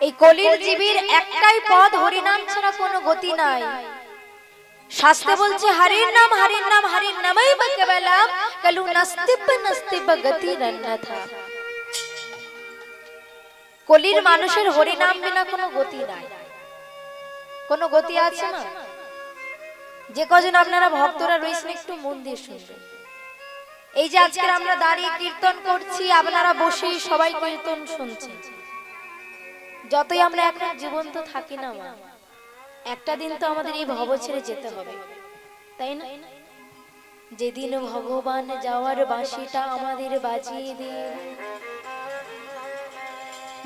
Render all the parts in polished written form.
এই কলির জীবের একটাই পথ, হরিনাম ছাড়া কোনো গতি নাই। শাস্ত্রে বলছে হরির নাম হরির নাম হরির নামই কেবলম কলু নস্তিব গতি রন্নথা। কলির মানুষের হরিনাম বিনা কোনো গতি নাই। কোনো গতি আছে না? যে কজন আপনারা ভক্তরা রয়েছেন একটু মন দিয়ে শুনবেন। এই যে আজকে আমরা দাঁড়িয়ে কীর্তন করছি, আপনারা বসেই সবাই কীর্তন শুনছেন। যতই আমরা এখন জীবন্ত থাকি না মা, একটা দিন তো আমাদের এই ভব ছেড়ে যেতে হবে, তাই না? যেদিন ভগবান যাওয়ার বাঁশিটা আমাদের বাজিয়ে দিয়ে,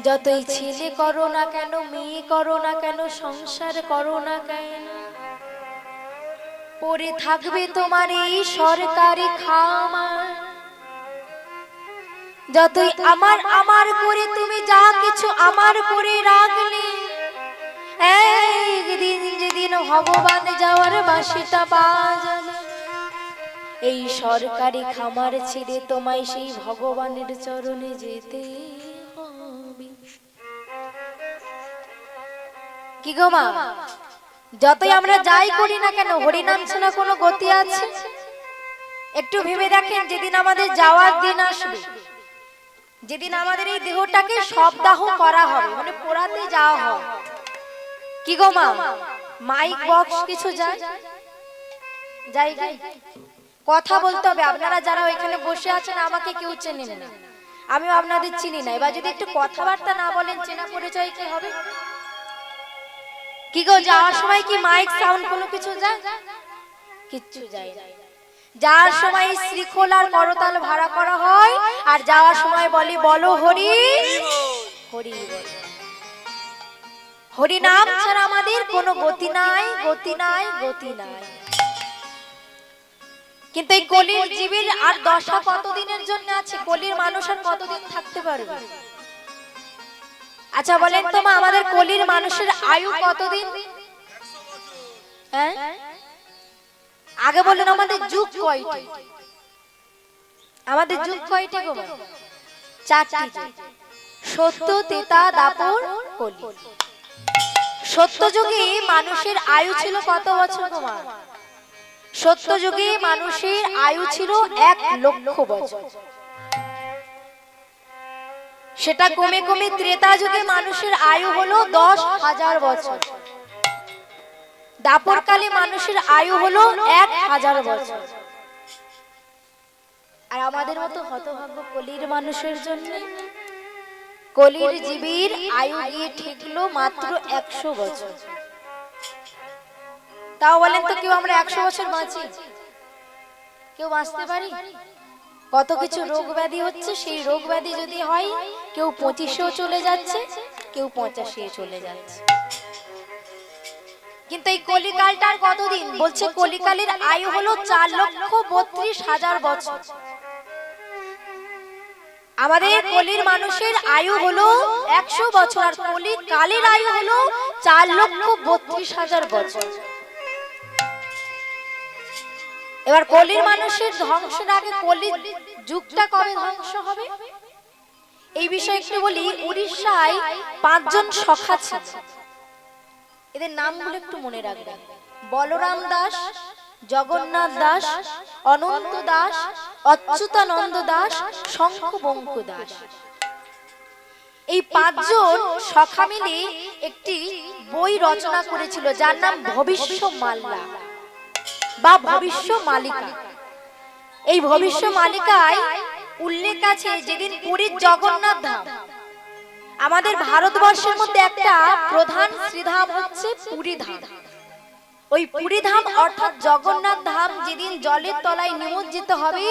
যতই ছেলে করো না কেন, মেয়ে করো না কেন, সংসার করো না কেন, পড়ে থাকবে তোমার এই সরকারি খামার। যতই আমার আমার করে তুমি যা কিছু আমার করে রাখলে, একদিন যেদিন ভগবান যাওয়ার বাঁশিটা বাজাবে, এই সরকারি খামার ছেড়ে তোমায় সেই ভগবানের চরণে যেতে হবে। কি গো মা, যতই আমরা যাই করি না কেন, হরিনাম ছাড়া কোনো গতি আছে? একটু ভেবে দেখেন, যেদিন আমাদের যাওয়ার দিন আসবে, যেদিন আমাদের এই দেহটাকে শবদাহ করা হবে, মানে পোড়াতে যাওয়া হবে, কি গো মা, মাইক বক্স কিছু যায়? যাই কথা বলতে হবে। আপনারা যারা ওইখানে বসে আছেন আমাকে কেউ চেনেন না, আমিও আপনাদের চিনি না। এবার যদি একটু কথাবার্তা না বলেন, চেনা পরিচয় কি হবে? কি গো, যাওয়ার সময় কি মাইক সাউন্ড কোনো কিছু যায়? কিচ্ছু যায় না। যাওয়ার সময় শ্রীখোল আর করতাল ভাড়া করা হয়, আর যাওয়ার সময় বলে বলো হরি হরি। হরি নাম ছাড়া আমাদের কোনো গতি নাই, গতি নাই, গতি নাই। কিন্তু এই কলির জীবের আর দশা কতদিনের জন্য আছে? কলির মানুষ আর কতদিন থাকতে পারবে? আচ্ছা বলেন তো মা, আমাদের কলির মানুষের আয়ু কতদিন? হ্যাঁ, আগে বলেন আমাদের যুগ কয়টি? আমাদের যুগ কয়টি গো? চারটি যুগ, সত্য, ত্রেতা, দ্বাপর, কলি। সত্য যুগে মানুষের আয়ু ছিল কত বছর গো মা? সত্য যুগে মানুষের আয়ু ছিল 1,00,000 বছর। সেটা কমে কমে ত্রেতা যুগে মানুষের আয়ু হলো 10,000 বছর। দাপর কালে মানুষের আয়ু হলো 1,000 বছর। আর আমাদের মতো হতভাগ্য কলির মানুষের জন্য কলির জীবের আয়ু গিয়ে ঠেকলো মাত্র 100 বছর। তাও বলেন তো, কেউ আমরা 100 বছর বাঁচি? কেউ বাঁচতে পারি? কত কিছু রোগ ব্যাধি হচ্ছে, সেই রোগ ব্যাধি যদি হয়, কেউ 25-এও চলে যাচ্ছে, কেউ 85-এ চলে যাচ্ছে। কিন্তু এই কলিকালটার কতদিন? বলছে কলিকালের আয়ু হলো 4,32,000 বছর। আমাদের কলির মানুষের আয়ু হলো 100 বছর, আর কলিকালের আয়ু হলো 4,32,000 বছর। এবার কলির মানুষের ধ্বংসের আগে কলির যুগটা কবে ধ্বংস হবে এই বিষয়ে একটু বলি। উড়িষ্যায় 5 জন সখা ছিল, এদের নামগুলো একটু মনে রাখবেন। বলরাম দাস, জগন্নাথ দাস, অনন্ত দাস, অচ্যুতানন্দ দাস, শঙ্খবঙ্কু দাস। এই 5 জন সখা মিলে একটি বই রচনা করেছিল, যার নাম ভবিষ্য মাল্লা বা ভবিষ্য মালিকা। এই ভবিষ্য মালিকায় উল্লেখ আছে, যেদিন পুরীর জগন্নাথ ধাম, আমাদের ভারতবর্ষের মধ্যে একটা প্রধান শ্রীধাম হচ্ছে পুরী ধাম। ওই পুরী ধাম অর্থাৎ জগন্নাথ ধাম যেদিন জলের তলায় নিমজ্জিত হবে,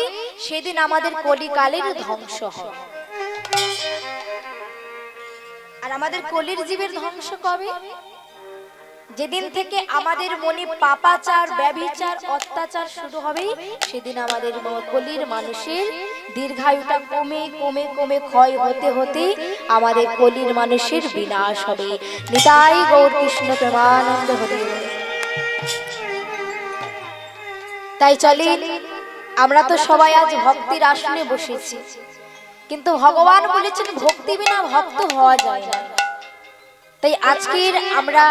সেদিন আমাদের কলিকালের ধ্বংস হবে। আর আমাদের কলির জীবের ধ্বংস কবে? যেদিন থেকে আমাদের মনে পাপাচার, ব্যভিচার, অত্যাচার শুরু হবে, সেদিন আমাদের কলির মানুষের দীর্ঘায়ুটা কমে কমে কমে ক্ষয় হতে হতে আমাদের কলির মানুষের বিনাশ হবে। নিতাই গৌর কৃষ্ণ প্রেমানন্দ হরি। তাই চলে, আমরা তো সবাই আজ ভক্তির আসনে বসেছি, কিন্তু ভগবান বলেছেন ভক্তি বিনা ভক্ত হওয়া যায় না। তাই আজকের আমরা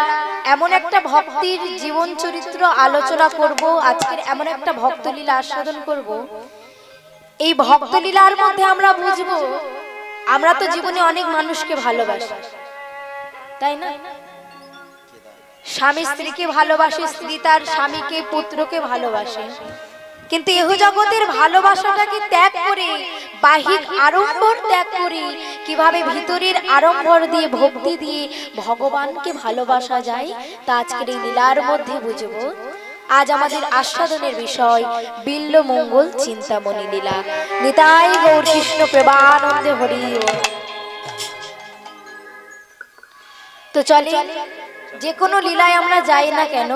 এমন একটা ভক্তির জীবন চরিত্র আলোচনা করব, আজকের এমন একটা ভক্তলীলা আস্বাদন করব। এই ভক্তলীলার মধ্যে আমরা বুঝবো আমরা তো জীবনে অনেক মানুষকে ভালোবাসি, তাই না? স্বামী স্ত্রীকে ভালোবাসে, স্ত্রী তার স্বামীকে পুত্রকে ভালোবাসে, কিন্তু এহ জগতের ভালোবাসাটাকে ত্যাগ করে, বাহির আড়ম্বর ত্যাগ করে কিভাবে ভিতরের আড়ম্বর দিয়ে ভক্তি দিয়ে ভগবানকে ভালোবাসা যায় তা আজকের এই লীলার মধ্যে বুঝবো। আজ আমাদের আস্বাদনের বিষয় বিল্ল মঙ্গল চিন্তামণি লীলা। নিতাই গৌর কৃষ্ণ প্রেমানন্দে হরি। তো চলে, যে কোনো লীলায় আমরা যাই না কেন,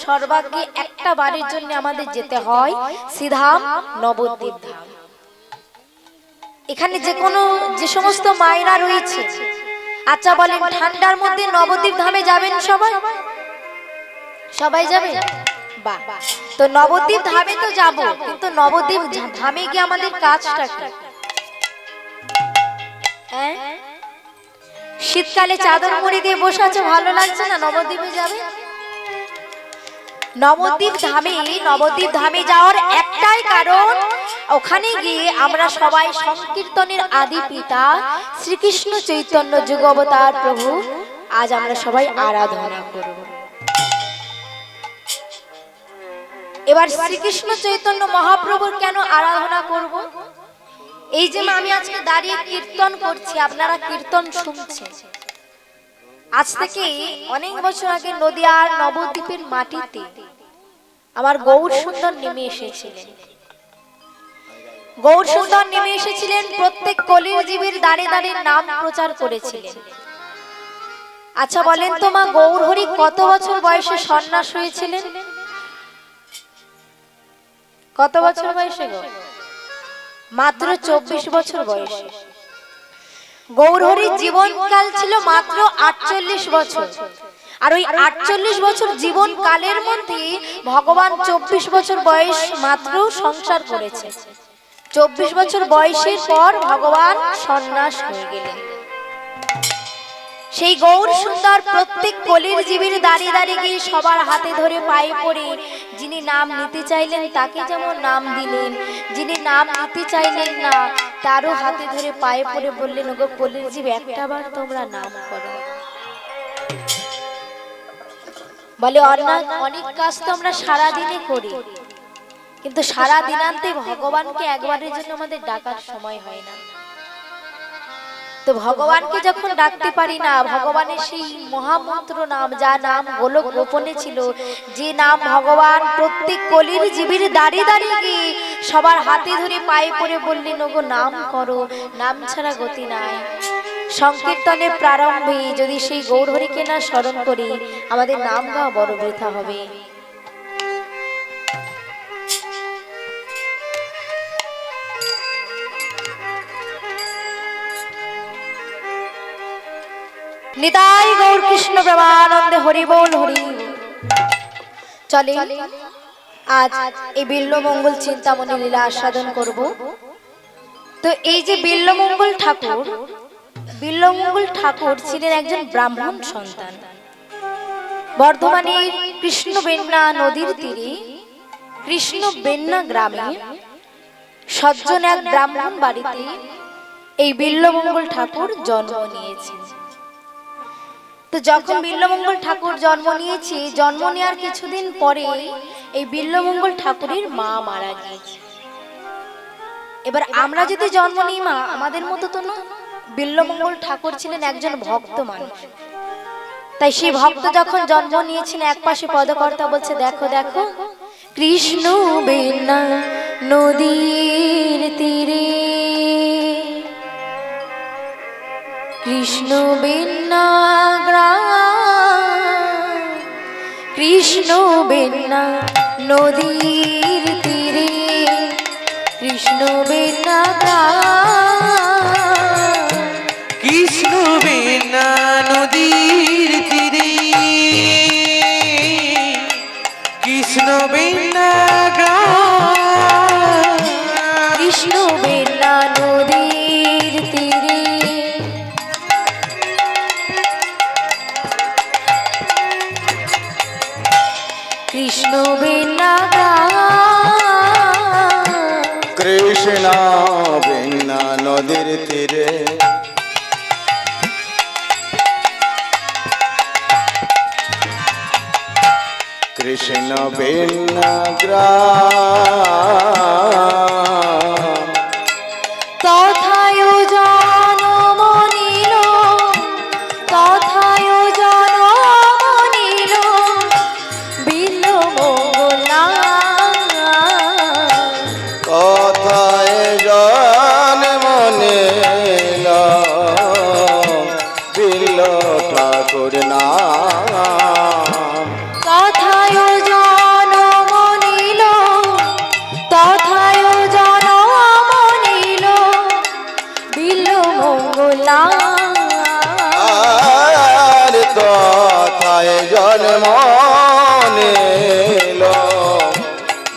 সর্বাগ্যে একটা বারের জন্য আমাদের যেতে হয় শ্রীধাম নবদ্বীপ ধাম। এখানে যে সমস্ত মায়েরা রয়েছে, আচ্ছা বলেন ঠান্ডার মধ্যে নবদ্বীপ ধামে যাবেন সবাই? সবাই যাবে? বাহ, তো নবদ্বীপ ধামে তো যাব, কিন্তু নবদ্বীপ ধামে গিয়ে আমাদের কাজটা কি? শীতকালে চাদর মুড়ি দিয়ে বসে আছো, ভালো লাগছে না? নবদ্বীপে যাবে। নবদ্বীপ ধামে যাওয়ার একটাই কারণ, ওখানে গিয়ে আমরা সবাই সংকীর্তনের আদি পিতা শ্রীকৃষ্ণ চৈতন্য যুগ অবতার প্রভু আজ আমরা সবাই আরাধনা করব। এবার শ্রীকৃষ্ণ চৈতন্য মহাপ্রভুর কেন আরাধনা করব? এই যে আমি আজকে দাঁড়িয়ে কীর্তন করছি, আপনারা কীর্তন শুনছেন। আজ থেকে অনেক বছর আগে নদিয়ার নবদ্বীপের মাটিতে আমার গৌর সুন্দর নেমে এসেছিলেন। গৌর সুন্দর নেমে এসেছিলেন, প্রত্যেক কলির জীবের দাঁড়ে দাঁড়ে নাম প্রচার করেছিলেন। আচ্ছা বলেন তো মা, গৌর হরি কত বছর বয়সে সন্ন্যাস হয়েছিলেন? কত বছর বয়সে গো? মাত্র 24 বছর বয়সে। গৌর হরির জীবনকাল ছিল মাত্র 48 বছর। আর ওই 48 বছর জীবন কালের মধ্যে ভগবান 24 বছর বয়স মাত্র সংসার করেছে। 24 বছর বয়সের পর ভগবান সন্ন্যাস হয়ে গেলেন। সেই গৌর সুন্দর প্রত্যেক কলির জীবের দাঁড়িয়ে দাঁড়িয়ে গিয়ে সবার হাতে ধরে পায়ে পড়ে যিনি নাম নিতে চাইলেন তাকে যেমন নাম দিলেন, যিনি নাম নিতে চাইলেন না তারও হাতে ধরে পায়ে পড়ে বললেন, ওগো কলির জীব একটাবার তোমরা নাম করো। বলে অনেক কাজ তো আমরা সারাদিনে করি, কিন্তু সারা দিনান্তে ভগবানকে একবারের জন্য আমাদের ডাকার সময় হয় না। তো ভগবানকে যখন ডাকতে পারি না, ভগবানের সেই মহামন্ত্র নাম, যা নাম গোলক গোপনে ছিল, যে নাম ভগবান প্রত্যেক কলির জীবের দাঁড়িয়ে দাঁড়িয়ে গিয়ে সবার হাতে ধরে পায়ে পড়ে বললেন, ওগো নাম করো, নাম ছাড়া গতি নাই। সংকীর্তনের প্রারম্ভে যদি সেই গৌর হরিকে না স্মরণ করি, আমাদের নাম গাওয়া বড় বৃথা হবে। নিতাই গৌর কৃষ্ণ প্রেমানন্দে হরি বল হরি। চলে, আজ এই বিল্লমঙ্গল চিন্তামণি লীলা আস্বাদন করব। তো এই যে বিল্লমঙ্গল ঠাকুর ছিলেন একজন ব্রাহ্মণ সন্তান। বর্ধমানের কৃষ্ণবেন্না নদীর তীরে কৃষ্ণবেন্না গ্রামে সজ্জন এক ব্রাহ্মণ বাড়িতে এই বিল্লমঙ্গল ঠাকুর জন্ম নিয়েছেন। তো যখন বিল্লমঙ্গল ঠাকুর জন্ম নিয়েছে, জন্ম নেওয়ার কিছুদিন পরে এই বিল্লমঙ্গল ঠাকুরের মা মারা গিয়েছে। এবার আমরা যদি জন্ম নিই মা, আমাদের মতো তো না, বিল্লমঙ্গল ঠাকুর ছিলেন একজন ভক্ত মানুষ। তাই সেই ভক্ত যখন জন্ম নিয়েছেন, এক পাশে পদকর্তা বলছে, দেখো দেখো কৃষ্ণ বেন্না নদীর তীরে, কৃষ্ণ বেন্না গ্রাম, কৃষ্ণ বেন্না নদীর তীরে, কৃষ্ণ বেন্না গ্রাম, কৃষ্ণ বেন্না নদীর তীরে, কৃষ্ণ বেন্না গ্রাম, কৃষ্ণ বেন্না নদীর তীরে, কৃষ্ণ বিনা কৃষ্ণ বিনা নদীর তীরে কৃষ্ণ বিনা গ্রাম তথায় জনম নিল তথায় জনম নিল বিল্ল মঙ্গলা কথায় জন মনে বিল্ল ঠাকুর নাম তথায় জনম নিল তথায় জনম নিল বিল্ল মঙ্গলা আর কথায় জন্ম নিল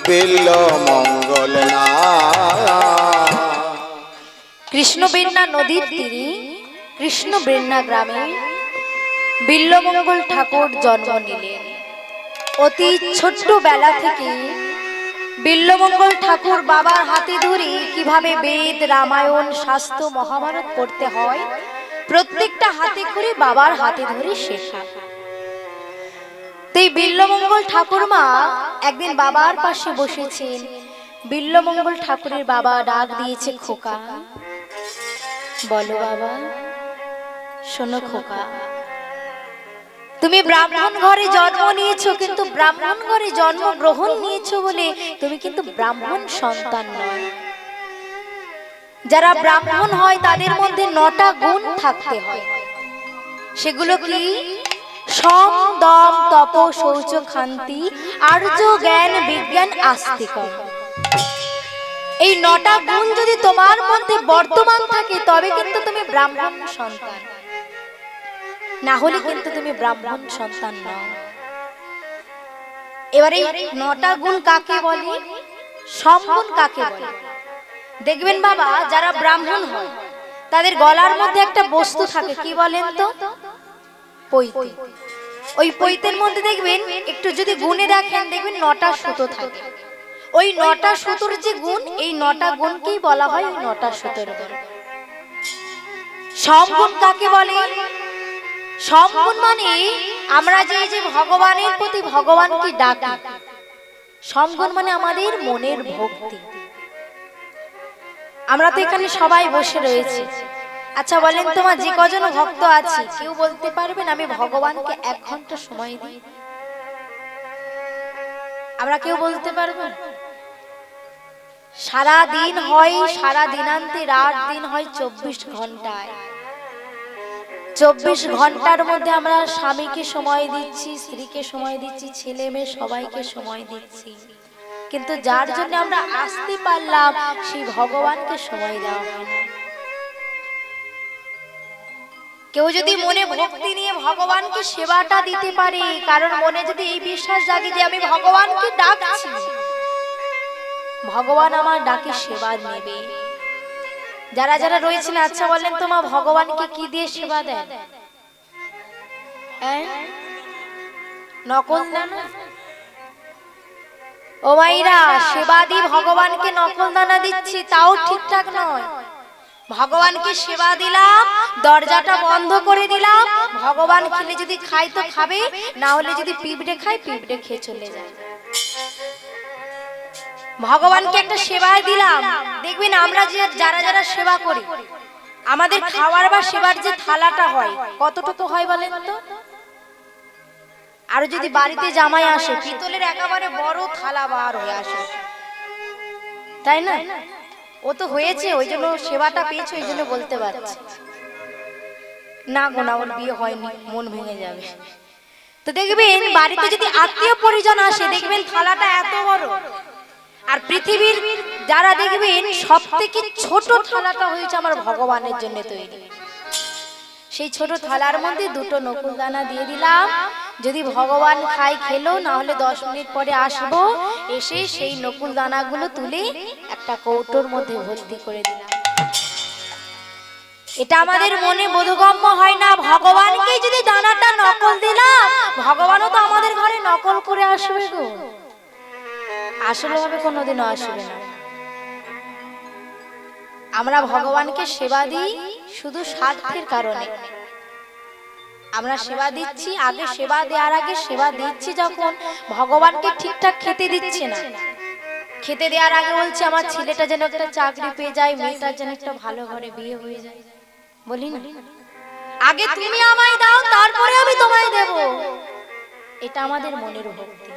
বিল্ল মঙ্গল নাম কৃষ্ণ বেন্না নদীর তীরে কৃষ্ণ বেন্না গ্রামে বিল্লমঙ্গল ঠাকুর জন্ম নিলেন। অতি ছোট্ট বেলা থেকে বিল্লমঙ্গল ঠাকুর বাবার হাতে ধরে কিভাবে বেদ রামায়ণ শাস্ত্র মহাভারত পড়তে হয় প্রত্যেকটা হাতে করে বাবার হাতে ধরে শেখা। তাই বিল্লমঙ্গল ঠাকুর মা একদিন বাবার পাশে বসেছেন। বিল্লমঙ্গল ঠাকুরের বাবা ডাক দিয়েছে, খোকা। বলো বাবা। শোনো খোকা, তুমি ব্রাহ্মণ ঘরে জন্ম নিয়েছো, কিন্তু ব্রাহ্মণ ঘরে জন্ম গ্রহণ নিয়েছো বলে তুমি কিন্তু ব্রাহ্মণ সন্তান নয়। যারা ব্রাহ্মণ হয় তাদের মধ্যে 9টা গুণ থাকতে হয়। সেগুলো কি? সম দম তপ শৌচ ক্ষান্তি আর্য জ্ঞান বিজ্ঞান আস্তিকম। এই 9টা গুণ যদি তোমার মধ্যে বর্তমান থাকে তবে কিন্তু তুমি ব্রাহ্মণ সন্তান, না হলে কিন্তু তুমি ব্রাহ্মণ সন্তান নও। এবারে 9টা গুণ কাকে বলে, সমগুণ কাকে বলে? দেখবেন বাবা, যারা ব্রাহ্মণ হয় তাদের গলার মধ্যে একটা বস্তু থাকে, কি বলেন তো? পৈতি। ওই পৈতের মধ্যে দেখবেন একটু যদি গুণে দেখেন, দেখবেন 9টা সুতো থাকে। ওই 9টা সুতোর যে গুণ, এই 9টা গুণকেই বলা হয় 9টা সুতোর গুণ। সমগুণ কাকে বলে? সমগুণ মানে আমরা যে ভগবানের প্রতি ভগবানকে ডাকি, সমগুণ মানে আমাদের মনের ভক্তি। আমরা তো এখানে সবাই বসে রয়েছি। আচ্ছা বলেন, তোমার যে কজন ভক্ত আছে কেউ বলতে পারবেন আমি ভগবানকে 1 ঘন্টা সময় দিই? আমরা কেউ বলতে পারবো? সারা দিন হয়, সারা দিনান্তে রাত দিন হয় 24 ঘন্টায়। 24 ঘন্টার মধ্যে আমরা স্বামীকে সময় দিচ্ছি, স্ত্রীকে সময় দিচ্ছি, ছেলে মেয়ে সবাইকে সময় দিচ্ছি, কিন্তু যার জন্য আমরা আসতে পারলাম সেই ভগবানকে সময় দেওয়া হয় না। কেউ যদি মনে ভক্তি নিয়ে ভগবানকে সেবাটা দিতে পারে, কারণ মনে যদি এই বিশ্বাস জাগে যে আমি ভগবানকে ডাকছি, ভগবান আমার ডাকে সেবা নেবে। যারা যারা রয়েছেন, আচ্ছা বলেন তো মা, ভগবানকে কি দিয়ে সেবা দেন? নকল দানা? ও মাইরা, সেবা দি ভগবানকে নকল দানা দিচ্ছি, তাও ঠিকঠাক নয়। ভগবানকে সেবা দিলাম, দরজাটা বন্ধ করে দিলাম, ভগবান খেলে যদি খায় তো খাবে, না হলে যদি পিঁপড়ে খায় পিঁপড়ে খেয়ে চলে যায়। ভগবানকে একটা সেবায় দিলাম, দেখবেন আমরা যে যারা যারা সেবা করি, আমাদের খাওয়ার বা সেবার যে থালাটা হয় কতটুকু হয় বলেন তো? আর যদি বাড়িতে জামাই আসে, পিতলের একেবারে বড় থালা বার হয়ে আসে, তাই না? ও তো হয়েছে, ওই জন্য সেবাটা পেয়েছে, ওই জন্য বলতে পারছে না গো না, ওর বিয়ে হয়নি, মন ভেঙে যাবে। তো দেখবেন বাড়িতে যদি আত্মীয় পরিজন আসে, দেখবেন থালাটা এত বড়। আর পৃথিবীর যারা দেখবেন সবথেকে ছোট থালাটা হয়েছে আমার ভগবানের জন্য তৈরি। সেই ছোট থালার মধ্যে 2টো নকুল দানা দিয়ে দিলাম, যদি ভগবান খাই খেলো, না হলে 10 মিনিট পরে আসবো, এসে সেই নকুল দানাগুলো তুলে একটা কৌটোর মধ্যে ভর্তি করে দিলাম। এটা আমাদের মনে বোধগম্য হয় না, ভগবানকে যদি দানাটা নকল দিলাম, ভগবানও তো আমাদের ঘরে নকল করে আসবে গো, আসলে ভাবে কোনোদিনও আসবে না। আমরা ভগবানকে সেবা দিই শুধু স্বার্থের কারণে। আমরা সেবা দিচ্ছি, আগে সেবা দেওয়ার আগে সেবা দিচ্ছি যখন, ভগবানকে ঠিকঠাক খেতে দিচ্ছি না। খেতে দেওয়ার আগে বলছি আমার ছেলেটা যেন একটা চাকরি পেয়ে যায়, মেয়েটার যেন একটা ভালো ঘরে বিয়ে হয়ে যায়, বলি না? আগে তুমি আমায় দাও, তারপরে আমি তোমায় দেব। এটা আমাদের মনের ভক্তি।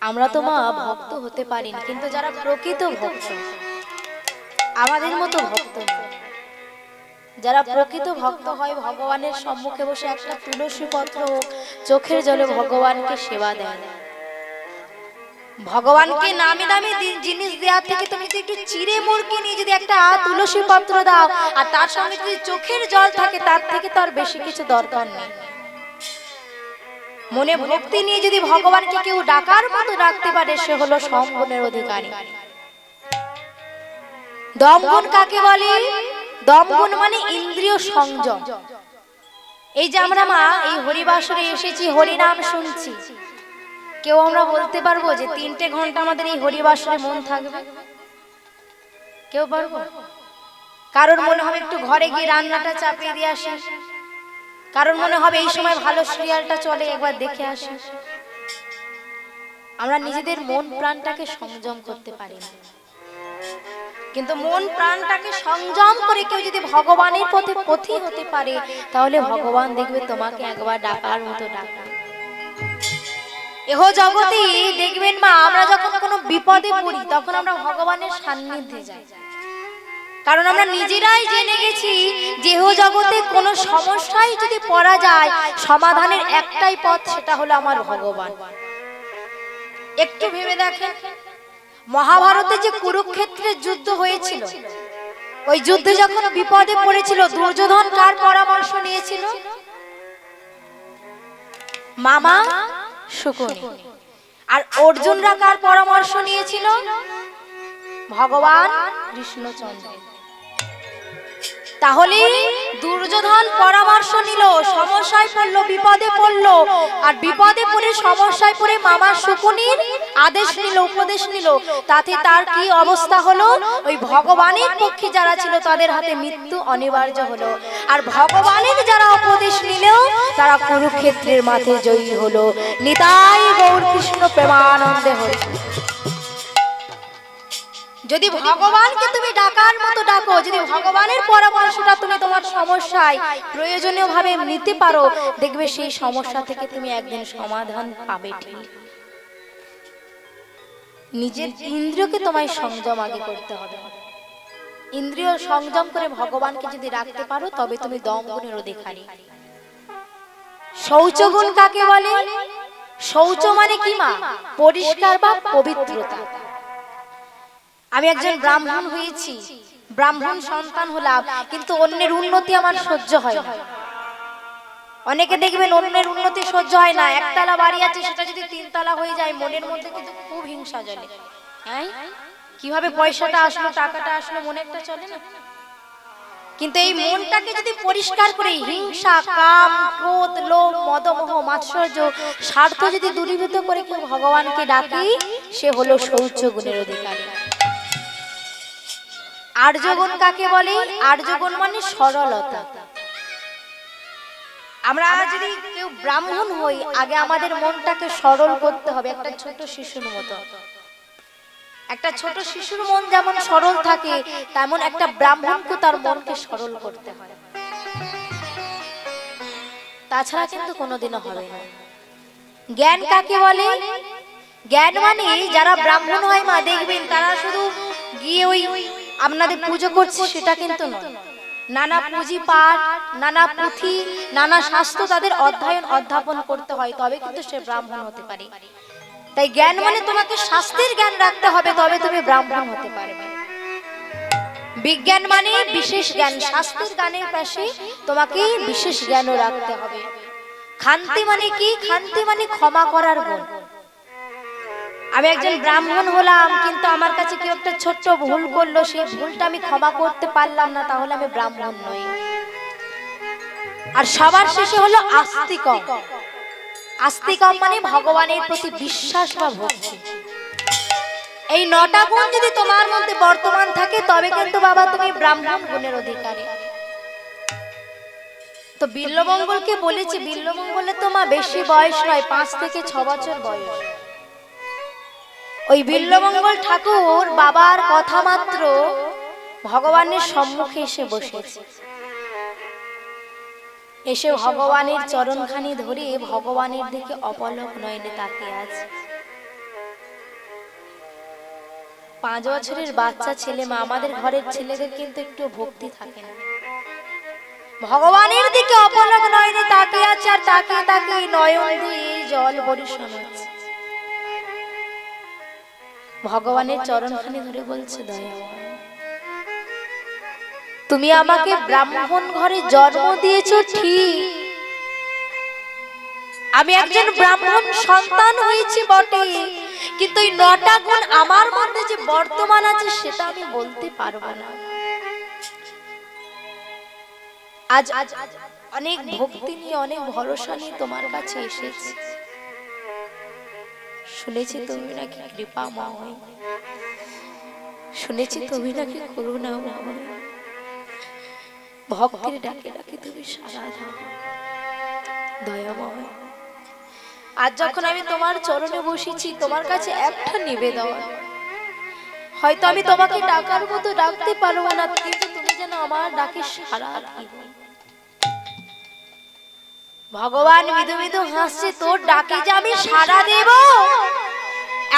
আমরা তো মা ভক্ত হতে পারি না, কিন্তু যারা প্রকৃত ভক্ত, আমাদের মতো ভক্ত নয়, যারা প্রকৃত ভক্ত হয় ভগবানের সম্মুখে বসে একটা তুলসী পত্র চোখের জলে ভগবানকে সেবা দেয়। ভগবানকে নামি দামি জিনিস দেওয়া থেকে তুমি যদি একটু চিড়ে মুরগি নিয়ে যদি একটা তুলসী পত্র দাও আর তার সঙ্গে যদি চোখের জল থাকে, তার থেকে তো আর বেশি কিছু দরকার নেই। মনে ভক্তি নিয়ে যদি ভগবানকে কেউ ডাকার মতো ডাকতে পারে, সে হলো সম্গুণের অধিকারী। দমগুণ কাকে বলে? দমগুণ মানে ইন্দ্রিয় সংযম। এই যে আমরা মা এই হরিবাসরে এসেছি, হরিনাম শুনছি, কেউ আমরা বলতে পারবো যে 3টে ঘন্টা আমাদের এই হরিবাসরে মন থাকবে? কেউ পারবো? কারোর মনে হবে একটু ঘরে গিয়ে রান্নাটা চাপিয়ে দিয়ে আসি, কারোর মনে হবে এই সময় ভালো সিরিয়ালটা চলে একবার দেখে আসি। আমরা নিজেদের মন প্রাণটাকে সংযম করতে পারি না, কিন্তু মন প্রাণটাকে সংযম করে কেউ যদি ভগবানের পথে পথি হতে পারে, তাহলে ভগবান দেখবে তোমাকে একবার ডাকার মতো ডাকবে। এহ জগতে দেখবেন মা, আমরা যখন কোনো বিপদে পড়ি তখন আমরা ভগবানের সান্নিধ্যে যাই, কারণ আমরা নিজেরাই জেনে গেছি যে এহ জগতে কোনো সমস্যায় যদি পড়া যায়, সমাধানের একটাই পথ, সেটা হলো আমার ভগবান। একটু ভেবে দেখেন, মহাভারতে যে কুরুক্ষেত্রের যুদ্ধ হয়েছিল, ওই যুদ্ধে যখন বিপদে পড়েছিল, দুর্যোধন কার পরামর্শ নিয়েছিল? মামা শকুনি। আর অর্জুনরা কার পরামর্শ নিয়েছিল? ভগবান কৃষ্ণচন্দ্র। তাহলে দুর্যোধন পরামর্শ নিল, সমস্যায় পড়লো, বিপদে পড়লো, আর বিপদে পড়ে সমস্যায় পড়ে মামা শকুনির আদেশ নিল, উপদেশ নিল, তাতে তার কি অবস্থা হলো? ওই ভগবানের পক্ষে যারা ছিল তাদের হাতে মৃত্যু অনিবার্য হলো, আর ভগবানের যারা উপদেশ নিলেও তারা কুরুক্ষেত্রের মাঠে জয়ী হলো। নিতাই গৌর কৃষ্ণ প্রেমানন্দে হরি। যদি ভগবানকে তুমি ডাকার মতো ডাকো, যদি ভগবানের পরামর্শটা তুমি তোমার সমস্যায় প্রয়োজনীয় ভাবে নিতে পারো, দেখবে সেই সমস্যা থেকে তুমি একদিন সমাধান পাবে। ঠিক নিজের ইন্দ্রিয়কে তোমায় সংযম আগে করতে হবে। ইন্দ্রিয় সংযম করে ভগবানকে যদি রাখতে পারো, তবে তুমি দমগুণের অধিকারী। শৌচগুণ কাকে বলে? শৌচ মানে কি মা? পরিষ্কার বা পবিত্রতা। আমি একজন ব্রাহ্মণ হয়েছি, ব্রাহ্মণ সন্তান হলাম, কিন্তু অন্যের উন্নতি আমার সহ্য হয় না। অনেকে দেখবেন অন্যের উন্নতি সহ্য হয় না, একতলা বাড়ি আছে সেটা যদি 3 তলা হয়ে যায়, মনের মধ্যে কিন্তু খুব হিংসা জ্বলে। হ্যাঁ, কিভাবে পয়সাটা আসলো, টাকাটা আসলো, মনে একটা চলে না? কিন্তু এই মনটাকে যদি পরিষ্কার করে হিংসা, কাম, ক্রোধ, লোভ, মদ, মোহ, মাৎসর্য, স্বার্থ যদি দূরীভূত করে কেউ ভগবানকে ডাকে, সে হলো শৌচ গুণের অধিকারী। আর্যগুণ কাকে বলে? আর্যগুণ মানে সরলতা। আমরা যদি কেউ ব্রাহ্মণ হই, আগে আমাদের মনটাকে সরল করতে হবে, একটা ছোট শিশুর মতো। একটা ছোট শিশুর মন যেমন সরল থাকে, তেমন একটা ব্রাহ্মণকে তার মনকে সরল করতে হয়, তাছাড়া কিন্তু কোনোদিনও হবে না। জ্ঞান কাকে বলে? জ্ঞান মানে যারা ব্রাহ্মণ হয় মা, দেখবেন তারা শুধু গিয়ে ওই আপনাদের পুজো করছে সেটা কিন্তু নয়, নানা পুঁজি পাঠ, নানা পুঁথি, নানা শাস্ত্র তাদের অধ্যয়ন অধ্যাপন করতে হয়, তবে কিন্তু সে ব্রাহ্মণ হতে পারে। তাই জ্ঞান মানে তোমাকে শাস্ত্রের জ্ঞান রাখতে হবে, তবে তুমি ব্রাহ্মণ হতে পারবে। বিজ্ঞান মানে বিশেষ জ্ঞান, শাস্ত্রের জ্ঞানের পাশে তোমাকে বিশেষ জ্ঞানও রাখতে হবে। ক্ষান্তি মানে কি? ক্ষান্তি মানে ক্ষমা করার গুণ। আমি একজন ব্রাহ্মণ হলাম, কিন্তু আমার কাছে কেউ একটা ছোট্ট ভুল করলো, সেই ভুলটা আমি ক্ষমা করতে পারলাম না, তাহলে আমি ব্রাহ্মণ নই। আর সবার শেষে হলো আস্তিকম। আস্তিকম মানে ভগবানের প্রতি বিশ্বাস বা ভক্তি। এই 9টা গুণ যদি তোমার মধ্যে বর্তমান থাকে তবে কিন্তু বাবা তুমি ব্রাহ্মণ গুণের অধিকারী। তো বিল্লমঙ্গলকে বলেছি, বিল্লমঙ্গলে তো মা বেশি বয়স নয়, 5 থেকে 6 বছর বয়স। ওই বিল্লমঙ্গল ঠাকুর বাবার কথা মাত্র ভগবানের সম্মুখে এসে বসেছে, এসে ভগবানের চরণখানি ধরে ভগবানের দিকে অপলক নয়নে তাকিয়ে আছে। 5 বছরের বাচ্চা ছেলে মা, আমাদের ঘরের ছেলেদের কিন্তু একটু ভক্তি থাকে না। ভগবানের দিকে অপলক নয়নে তাকিয়ে আছে, আর তাকিয়ে তাকিয়ে নয়ন দিয়ে জল বর্ষণ হচ্ছে। ভগবানের চরণখানি ধরে বলছে, দয়াময় তুমি আমাকে ব্রাহ্মণ ঘরে জন্ম দিয়েছো ঠিক, আমি একজন ব্রাহ্মণ সন্তান হয়েছি বটে, কিন্তু এই 9টা গুণ আমার মধ্যে যে বর্তমান আছে সেটা আমি বলতে পারবো না। আজ অনেক ভক্তি নিয়ে অনেক ভরসা নিয়ে তোমার কাছে এসেছি। শুনেছি তুমি নাকি কৃপাময়, শুনেছি তুমি নাকি করুণাময়, ভক্তের ডাকে ডাকে তুমি সাড়া দাও দয়াময়। আজ যখন আমি তোমার চরণে বসেছি, তোমার কাছে একটা নিবেদন, হয়তো আমি তোমাকে ডাকার মতো ডাকতে পারবো না, কিন্তু তুমি যেন আমার ডাকে সাড়া দিও। ভগবান মৃদু মৃদু হাসছে, তোর ডাকে যে আমি সাড়া দেব,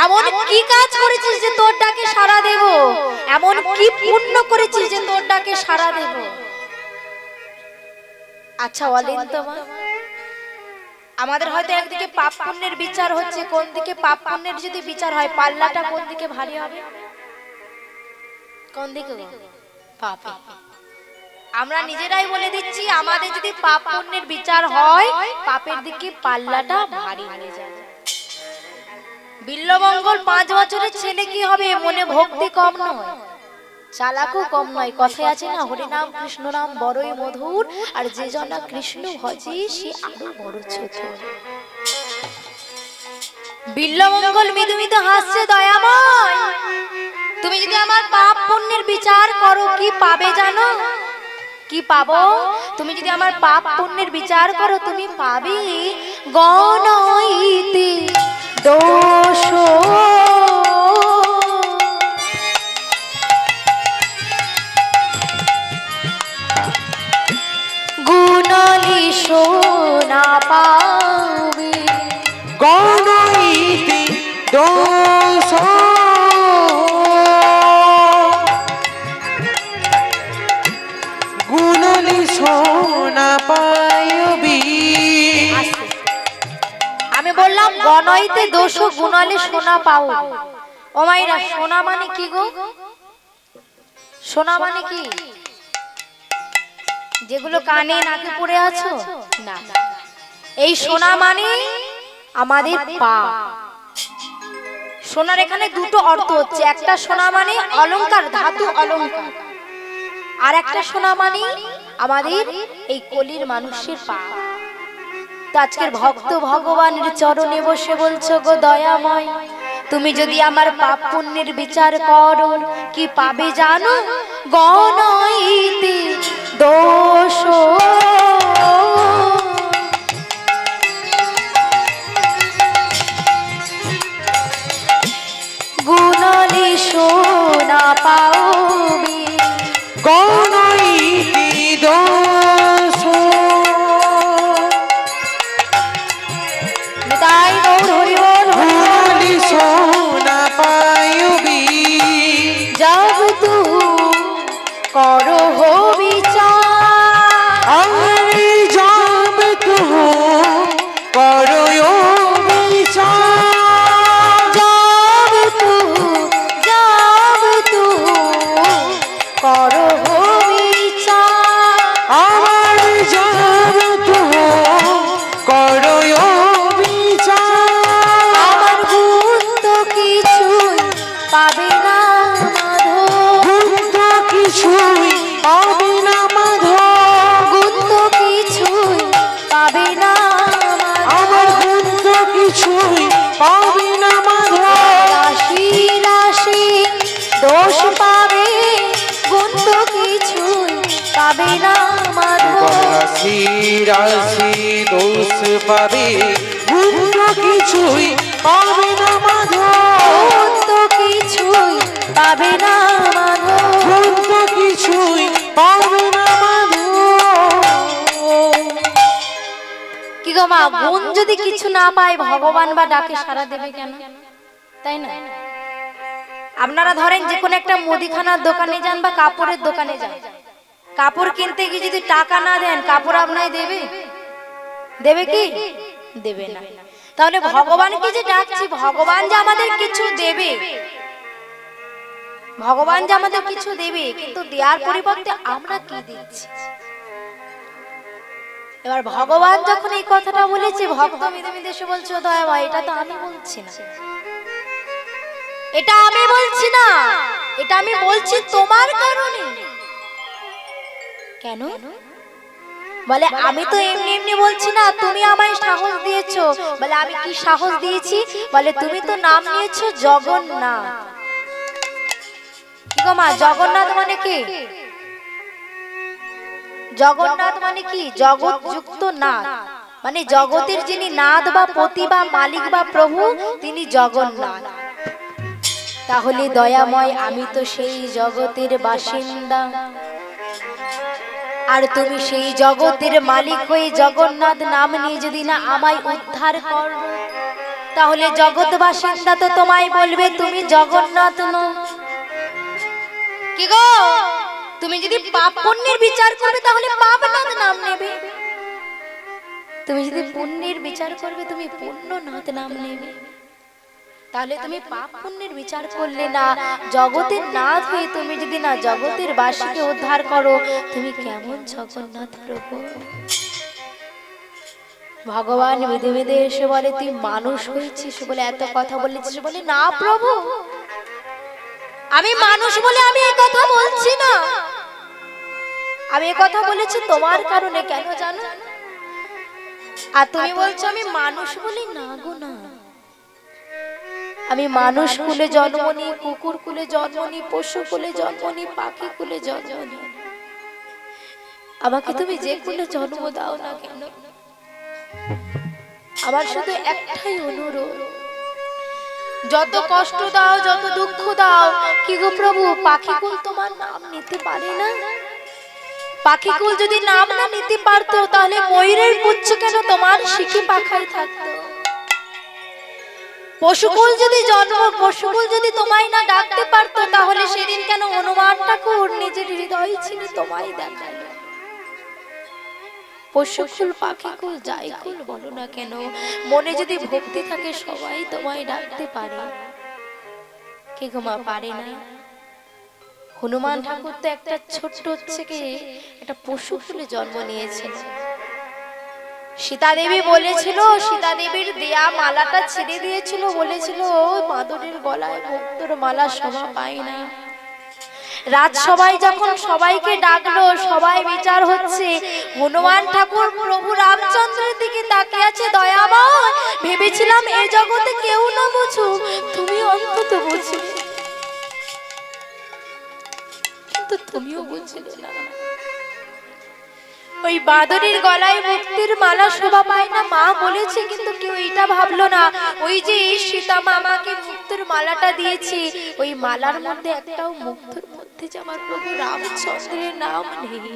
এমন কি কাজ করেছিস যে তোর ডাকে সাড়া দেব? এমন কি পুণ্য করেছিস যে তোর ডাকে সাড়া দেব? আচ্ছা বলেন তো মা, আমাদের হয়তো একদিকে পাপ পুণ্যের বিচার হচ্ছে, কোন দিকে পাপ পুণ্যের যদি বিচার হয় পাল্লাটা কোন দিকে ভারী হবে? কোন দিকে? পাপে। আমরা নিজেরাই বলে দিচ্ছি, আমাদের যদি পাপ পুণ্যের বিচার হয় পাপের দিকে পাল্লাটা ভারী হয়ে যাবে। বিল্লমঙ্গল 5 বছরের ছেলে কি হবে? মনে ভক্তি কম নয়, চালাকও কম নয়। কথায় আছে না, হরিনাম কৃষ্ণ নাম বড়ই মধুর, আর যে জনা কৃষ্ণ ভজে সে আরো বড় চতুর। বিল্লমঙ্গল মৃদু মৃদু হাসছে, দয়াময় তুমি যদি আমার পাপ পুণ্যের বিচার করো কি পাবে জানো? কি পাবো? তুমি যদি আমার পাপ পুণ্যের বিচার করো তুমি পাবে গণইতে দোষ, গুণলি সোনা পাবে, গণইতে দোষ, গুণলি সোনা পাইবি। আমি বললাম গণইতে দোষ, গুণলে সোনা পাও। ও মাইরা, সোনা মানে কি গো? সোনা মানে কি? যেগুলো কানে নাকে পড়ে আছো না, এই সোনা মানে আমাদের পাপ। সোনার এখানে দুটো অর্থ হচ্ছে, একটা সোনা মানে অলংকার, ধাতু অলংকার, আর একটা সোনা মানে আমাদের এই কলির মানুষের পাপ। তো আজকের ভক্ত ভগবানের চরণে বসে বলছো, গো দয়াময় তুমি যদি আমার পাপ পুণ্যের বিচার করো কি পাবে জানো? গণইতে দোষ, গুণলে সোনা পাওবে, গণইতে দোষ, তাই গৌর হরি বল, গুণলি সোনা পাইবি। যাব তু করো হো বিচার, আমি যাব তু করো বিচার, যাব তু করো হো বিচার, আমার যাব তু করো বিচার, আমার গুণ তো কিছুই পাবে না মাধব, গুণ তো কিছুই পাবি না মাধব, গুণ তো কিছুই পাবে না মাধব। রাশি রাশি দোষ পাবে, মুক্ত কিছুই পাবে না মাধব। মুক্ত কিছুই পাবে না মাধব। মুক্ত কিছুই পাবে না মাধব। কি গো মা, গুণ যদি কিছু না পায় ভগবান বা ডাকে সাড়া দেবে কেন? তাই না? আপনারা ধরেন যে কোনো একটা মুদিখানার দোকানে যান বা কাপড়ের দোকানে যান, কাপড় কিনতে গিয়ে যদি টাকা না দেন কাপড় আপনায় দেবে? দেবে কি? দেবে না। তাহলে ভগবানকে যে ডাকছি, ভগবান যে আমাদের কিছু দেবে, ভগবান যে আমাদের কিছু দেবে, কিন্তু দেওয়ার পরিবর্তে আমরা কি দিচ্ছি? এবার ভগবান যখন এই কথাটা বলেছে, ভক্ত মিদমিদে এসে বলছে, ও দয়া ভাই, এটা তো আমি বলছি না, এটা আমি বলছি না, এটা আমি বলছি তোমার কারণে। কেন? বলে আমি তো এমনি এমনি বলছি না, তুমি আমায় সাহস দিয়েছো। বলে আমি কি সাহস দিয়েছি? বলে তুমি তো নাম নিয়েছো জগন্নাথ। কি গো মা, জগন্নাথ মানে কি? জগন্নাথ মানে কি? জগৎ যুক্ত নাথ, মানে জগতের যিনি নাথ বা পতি বা মালিক বা প্রভু, তিনি জগন্নাথ। তাহলে দয়াময়, আমি তো সেই জগতের বাসিন্দা, আর তুমি সেই জগতের মালিক হয়ে জগন্নাথ নাম নিয়ে যদি না আমায় উদ্ধার করো, তাহলে জগৎ বাসিন্দা তো তোমায় বলবে তুমি জগন্নাথ নও। কি গো, তুমি যদি পাপ পুণ্যের বিচার করবে তাহলে পাপনাথ নাম নেবে, তুমি যদি পুণ্যের বিচার করবে তুমি পুণ্যনাথ নাম নেবে। তাহলে তুমি পাপ পুণ্যের বিচার করলে না, জগতের নাথ হয়ে তুমি যদি না জগতের বাসীকে উদ্ধার করো, তুমি কেমন জগন্নাথ প্রভু? ভগবান বেঁধে বেঁধে এসে বলে, তুই মানুষ হয়েছিস বলে এত কথা বলেছিস? বলে না প্রভু, আমি মানুষ বলে আমি এই কথা বলছি না, আমি এই কথা বলেছি তোমার কারণে। কেন জানো? আর তুমি বলছো আমি মানুষ বলি? না গো না, আমি মানুষ কুলে জন্ম নিই, কুকুর কুলে জন্ম নিই, পশু কুলে জন্ম নিই, পাখি কুলে জন্ম নিই, আমাকে তুমি যে কুলে জন্ম দাও না কেন, আমার শুধু একটাই অনুরোধ, যত কষ্ট দাও, যত দুঃখ দাও, কি গো প্রভু, পাখি কুল তোমার নাম নিতে পারে না? পাখি কুল যদি নাম না নিতে পারতো, তাহলে ময়ূরের পুচ্ছ কেন তোমার শিখি পাখায় থাকতো? পশুকুল যদি পশুকুল যদি তোমায় না ডাকতে পারতো, তাহলে সেদিন কেন হনুমান ঠাকুর নিজের হৃদয় ছিঁড়ে তোমায় দেখালো? পশুকুল পাখিকুল যাই কুল বলো না কেন, মনে যদি ভক্তি থাকে সবাই তোমায় ডাকতে পারে। কে গো মা, পারে না? হনুমান ঠাকুর তো একটা ছোট্ট থেকে একটা পশুকুলে জন্ম নিয়েছিল। সীতা দেবী বলেছিল, সীতা দেবীর দেয়া মালাটা ছিঁড়ে দিয়েছিল, বলেছিল মাদুরের গলায় মুক্তোর মালা শোভা পায় না। রাজসভায় যখন সবাইকে ডাকলো, সবাই বিচার হচ্ছে, হনুমান ঠাকুর প্রভু রামচন্দ্রের দিকে তাকিয়ে আছে, দয়াময়, ভেবেছিলাম এ জগতে কেউ না বুঝুক, তুমি অন্তত বুঝলে, কিন্তু তুমিও বুঝলে না। ওই বাদরের গলায় মুক্তির মালা শোভা পায় না মা বলেছে, কিন্তু কেউ এটা ভাবলো না, ওই যে সীতা মামাকে মুক্তির মালাটা দিয়েছি, ওই মালার মধ্যে একটাও মুক্তর মধ্যে যে আমার প্রভু রামচন্দ্রের নাম নেই।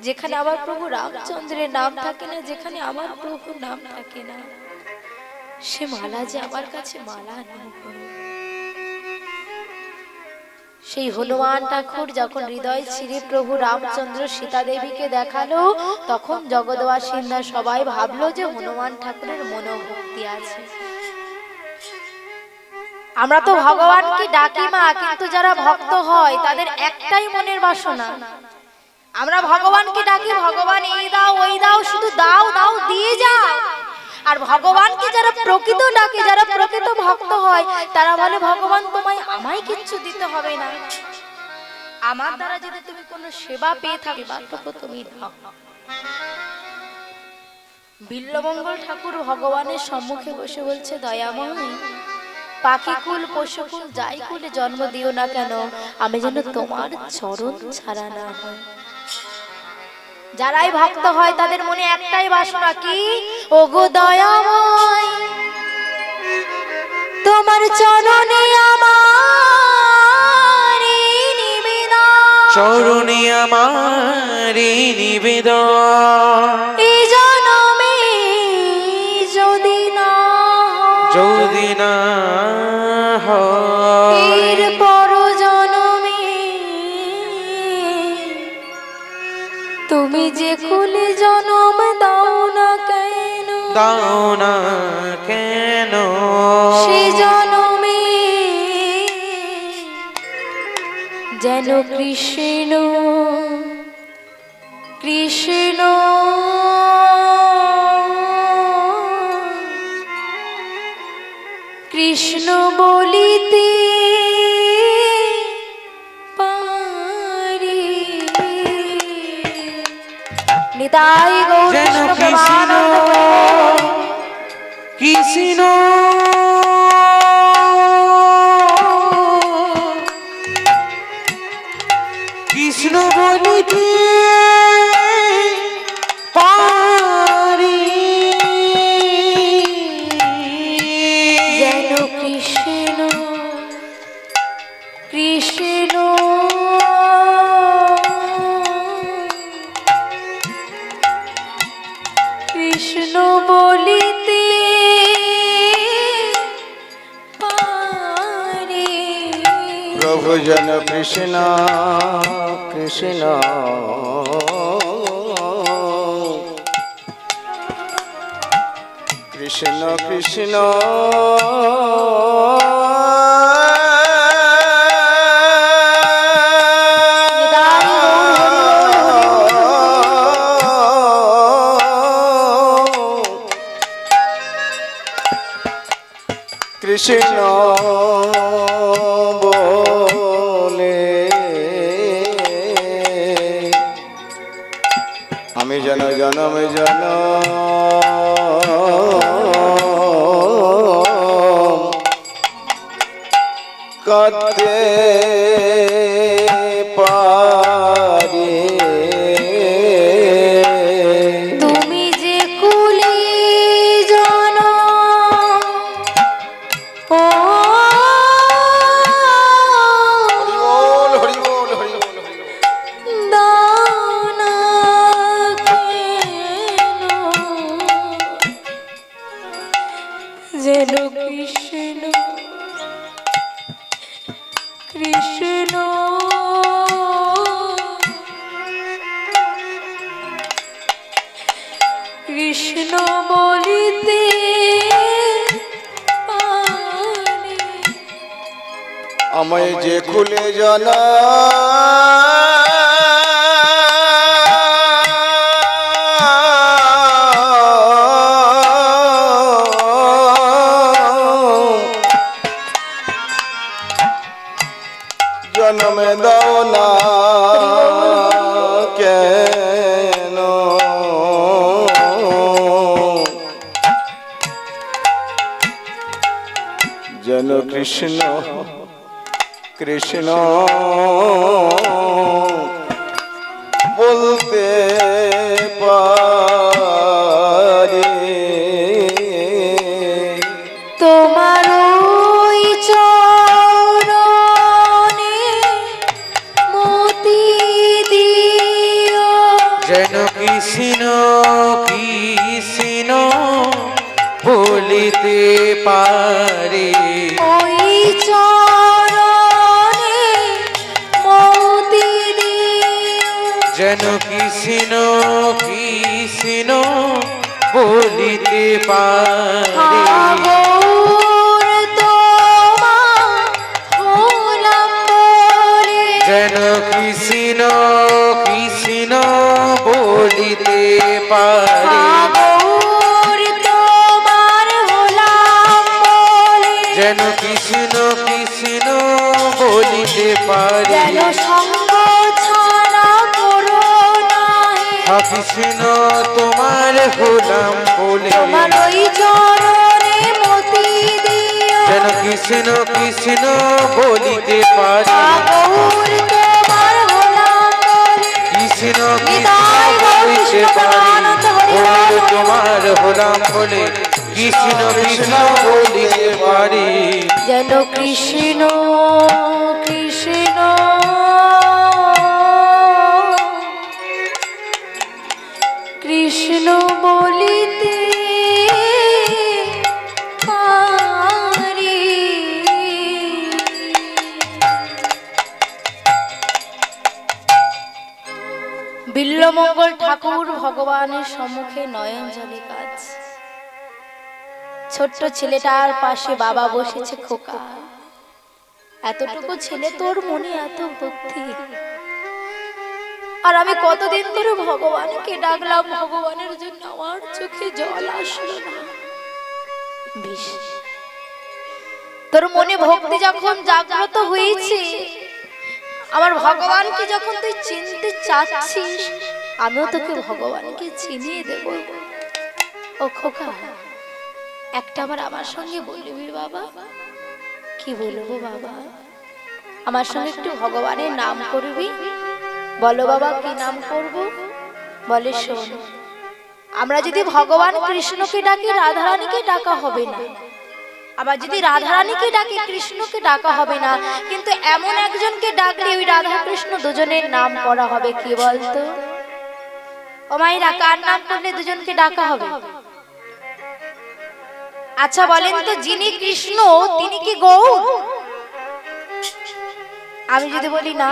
যেখানে আমার প্রভু রামচন্দ্রের নাম থাকে না, যেখানে আমার প্রভুর নাম থাকে না, সে মালা যে আমার কাছে মালা নয়। সেই হনুমান ঠাকুর যখন হৃদয় ছিঁড়ে প্রভু রামচন্দ্র সীতা দেবীকে দেখালো, তখন জগৎবাসীরা সবাই ভাবলো যে হনুমান ঠাকুরের মনোভক্তি আছে। আমরা তো ভগবানকে ডাকি মা, কিন্তু যারা ভক্ত হয় তাদের একটাই মনের বাসনা, আমরা ভগবানকে ডাকি, ভগবান এই দাও ওই দাও, শুধু দাও দাও দিয়ে যাও। আর ভগবানকে যারা প্রকৃত ডাকে, যারা প্রকৃত ভক্ত হয়, তারা বলে ভগবান তোমায় আমায় কিচ্ছু দিতে হবে না, আমার দ্বারা যদি তুমি কোনো সেবা পেয়ে থাকো বাক্যকে তুমি দাও। বিল্বমঙ্গল ঠাকুর ভগবানের সম্মুখে বসে বলছে, দয়াময়, পাখি কুল পশু কুল যাই কুলে জন্ম দিও না কেন, আমি যেন তোমার চরণ ছাড়া না হয়। যারাই ভক্ত হয় তাদের মনে একটাই বাসনা, কি? ওগো দয়াময়, তোমার চরণে আমার নিবেদন, চরণে আমার নিবেদন, এই জনমে যদি না হয়, এর পর জনমে তুমি যে কুলে জনম দাও না কেন, সে জনমে যেন কৃষ্ণ কৃষ্ণ কৃষ্ণ বলিতে পারি। নিতাই গৌর যেন কৃষ্ণ কৃষ্ণ কৃষ্ণ বলিতে পারি, যেন কৃষ্ণ কৃষ্ণ কৃষ্ণ বলিতে পারি। প্রভু জন কৃষ্ণ কৃষ্ণ কৃষ্ণ কৃষ্ণ কৃষ্ণ বলে আমি যেন জনমে জন করতে পারি। তুমি যে কুলে জনম ও হরি বল হরি বল হরি বল। দাও না কেন, যেন কৃষ্ণ কৃষ্ণ কৃষ্ণ বলিতে পারি। আমায় যে খুলে জানা জন্মে দাও না কেন, যেন কৃষ্ণ কৃষ্ণ বলতে পারি। তোমার ওই চরণে মতি দিও, যেন কৃষ্ণ কৃষ্ণ বলিতে পারে, ওই চরণে মতি দিও, যেন কৃষ্ণ কৃষ্ণ বলিতে পারে, গৌর তোমার হলাম বলে, যেন কৃষ্ণ কৃষ্ণ বলিতে পারে, গৌর তোমার হলাম বলে, যেন কৃষ্ণ কৃষ্ণ বলিতে পারে, যেন সঙ্গ ছাড়া করো নাহি, কৃষ্ণ তোমার হলাম বলে, তোমার ওই চরণে মতি দিও, যেন কৃষ্ণ কৃষ্ণ বলিতে পারি গৌর তোমার হলাম বলে। কৃষ্ণ কৃষ্ণ নিতাই গৌর বলিতে কৃষ্ণ পারি প্রেমানন্দ হরি গৌর হরি। তোমার হলাম বলে কৃষ্ণ কৃষ্ণ বলিতে পারি যেন কৃষ্ণ কৃষ্ণ কৃষ্ণ বলিতে পারি। বিল্লমঙ্গল ঠাকুর ভগবানের সম্মুখে নয়ন জলে কাজ। ছোট্ট ছেলেটার পাশে বাবা বসেছে। খোকা, এতটুকু ছেলে তোর মনে এত ভক্তি, আর আমি কতদিন ধরে ভগবানকে ডাকলাম, ভগবানের জন্য আমার চোখে জল আসলো না। বেশ, তোর মনে ভক্তি যখন জাগ্রত হয়েছে, আমার ভগবানকে যখন তুই চিনতে চাচ্ছিস, আমিও তোকে ভগবানকে চিনিয়ে দেব। ও খোকা, একটা আবার আমার সঙ্গে বলবি বাবা? কি বলবো বাবা? আমার সঙ্গে একটু ভগবানের নাম করবি? বলো বাবা, কি নাম করব? বলে শোন, আমরা যদি ভগবান কৃষ্ণকে ডাকি, রাধারানীকে ডাকা হবে না। আবার যদি রাধারানীকে ডাকি, কৃষ্ণকে ডাকা হবে না। কিন্তু এমন একজনকে ডাকলে ওই রাধা কৃষ্ণ দুজনের নাম করা হবে। কি বলতো ও মায়েরা, কার নাম করলে দুজনকে ডাকা হবে? আচ্ছা বলেন তো, যিনি কৃষ্ণ তিনি কি গৌর? আমি যদি বলি না,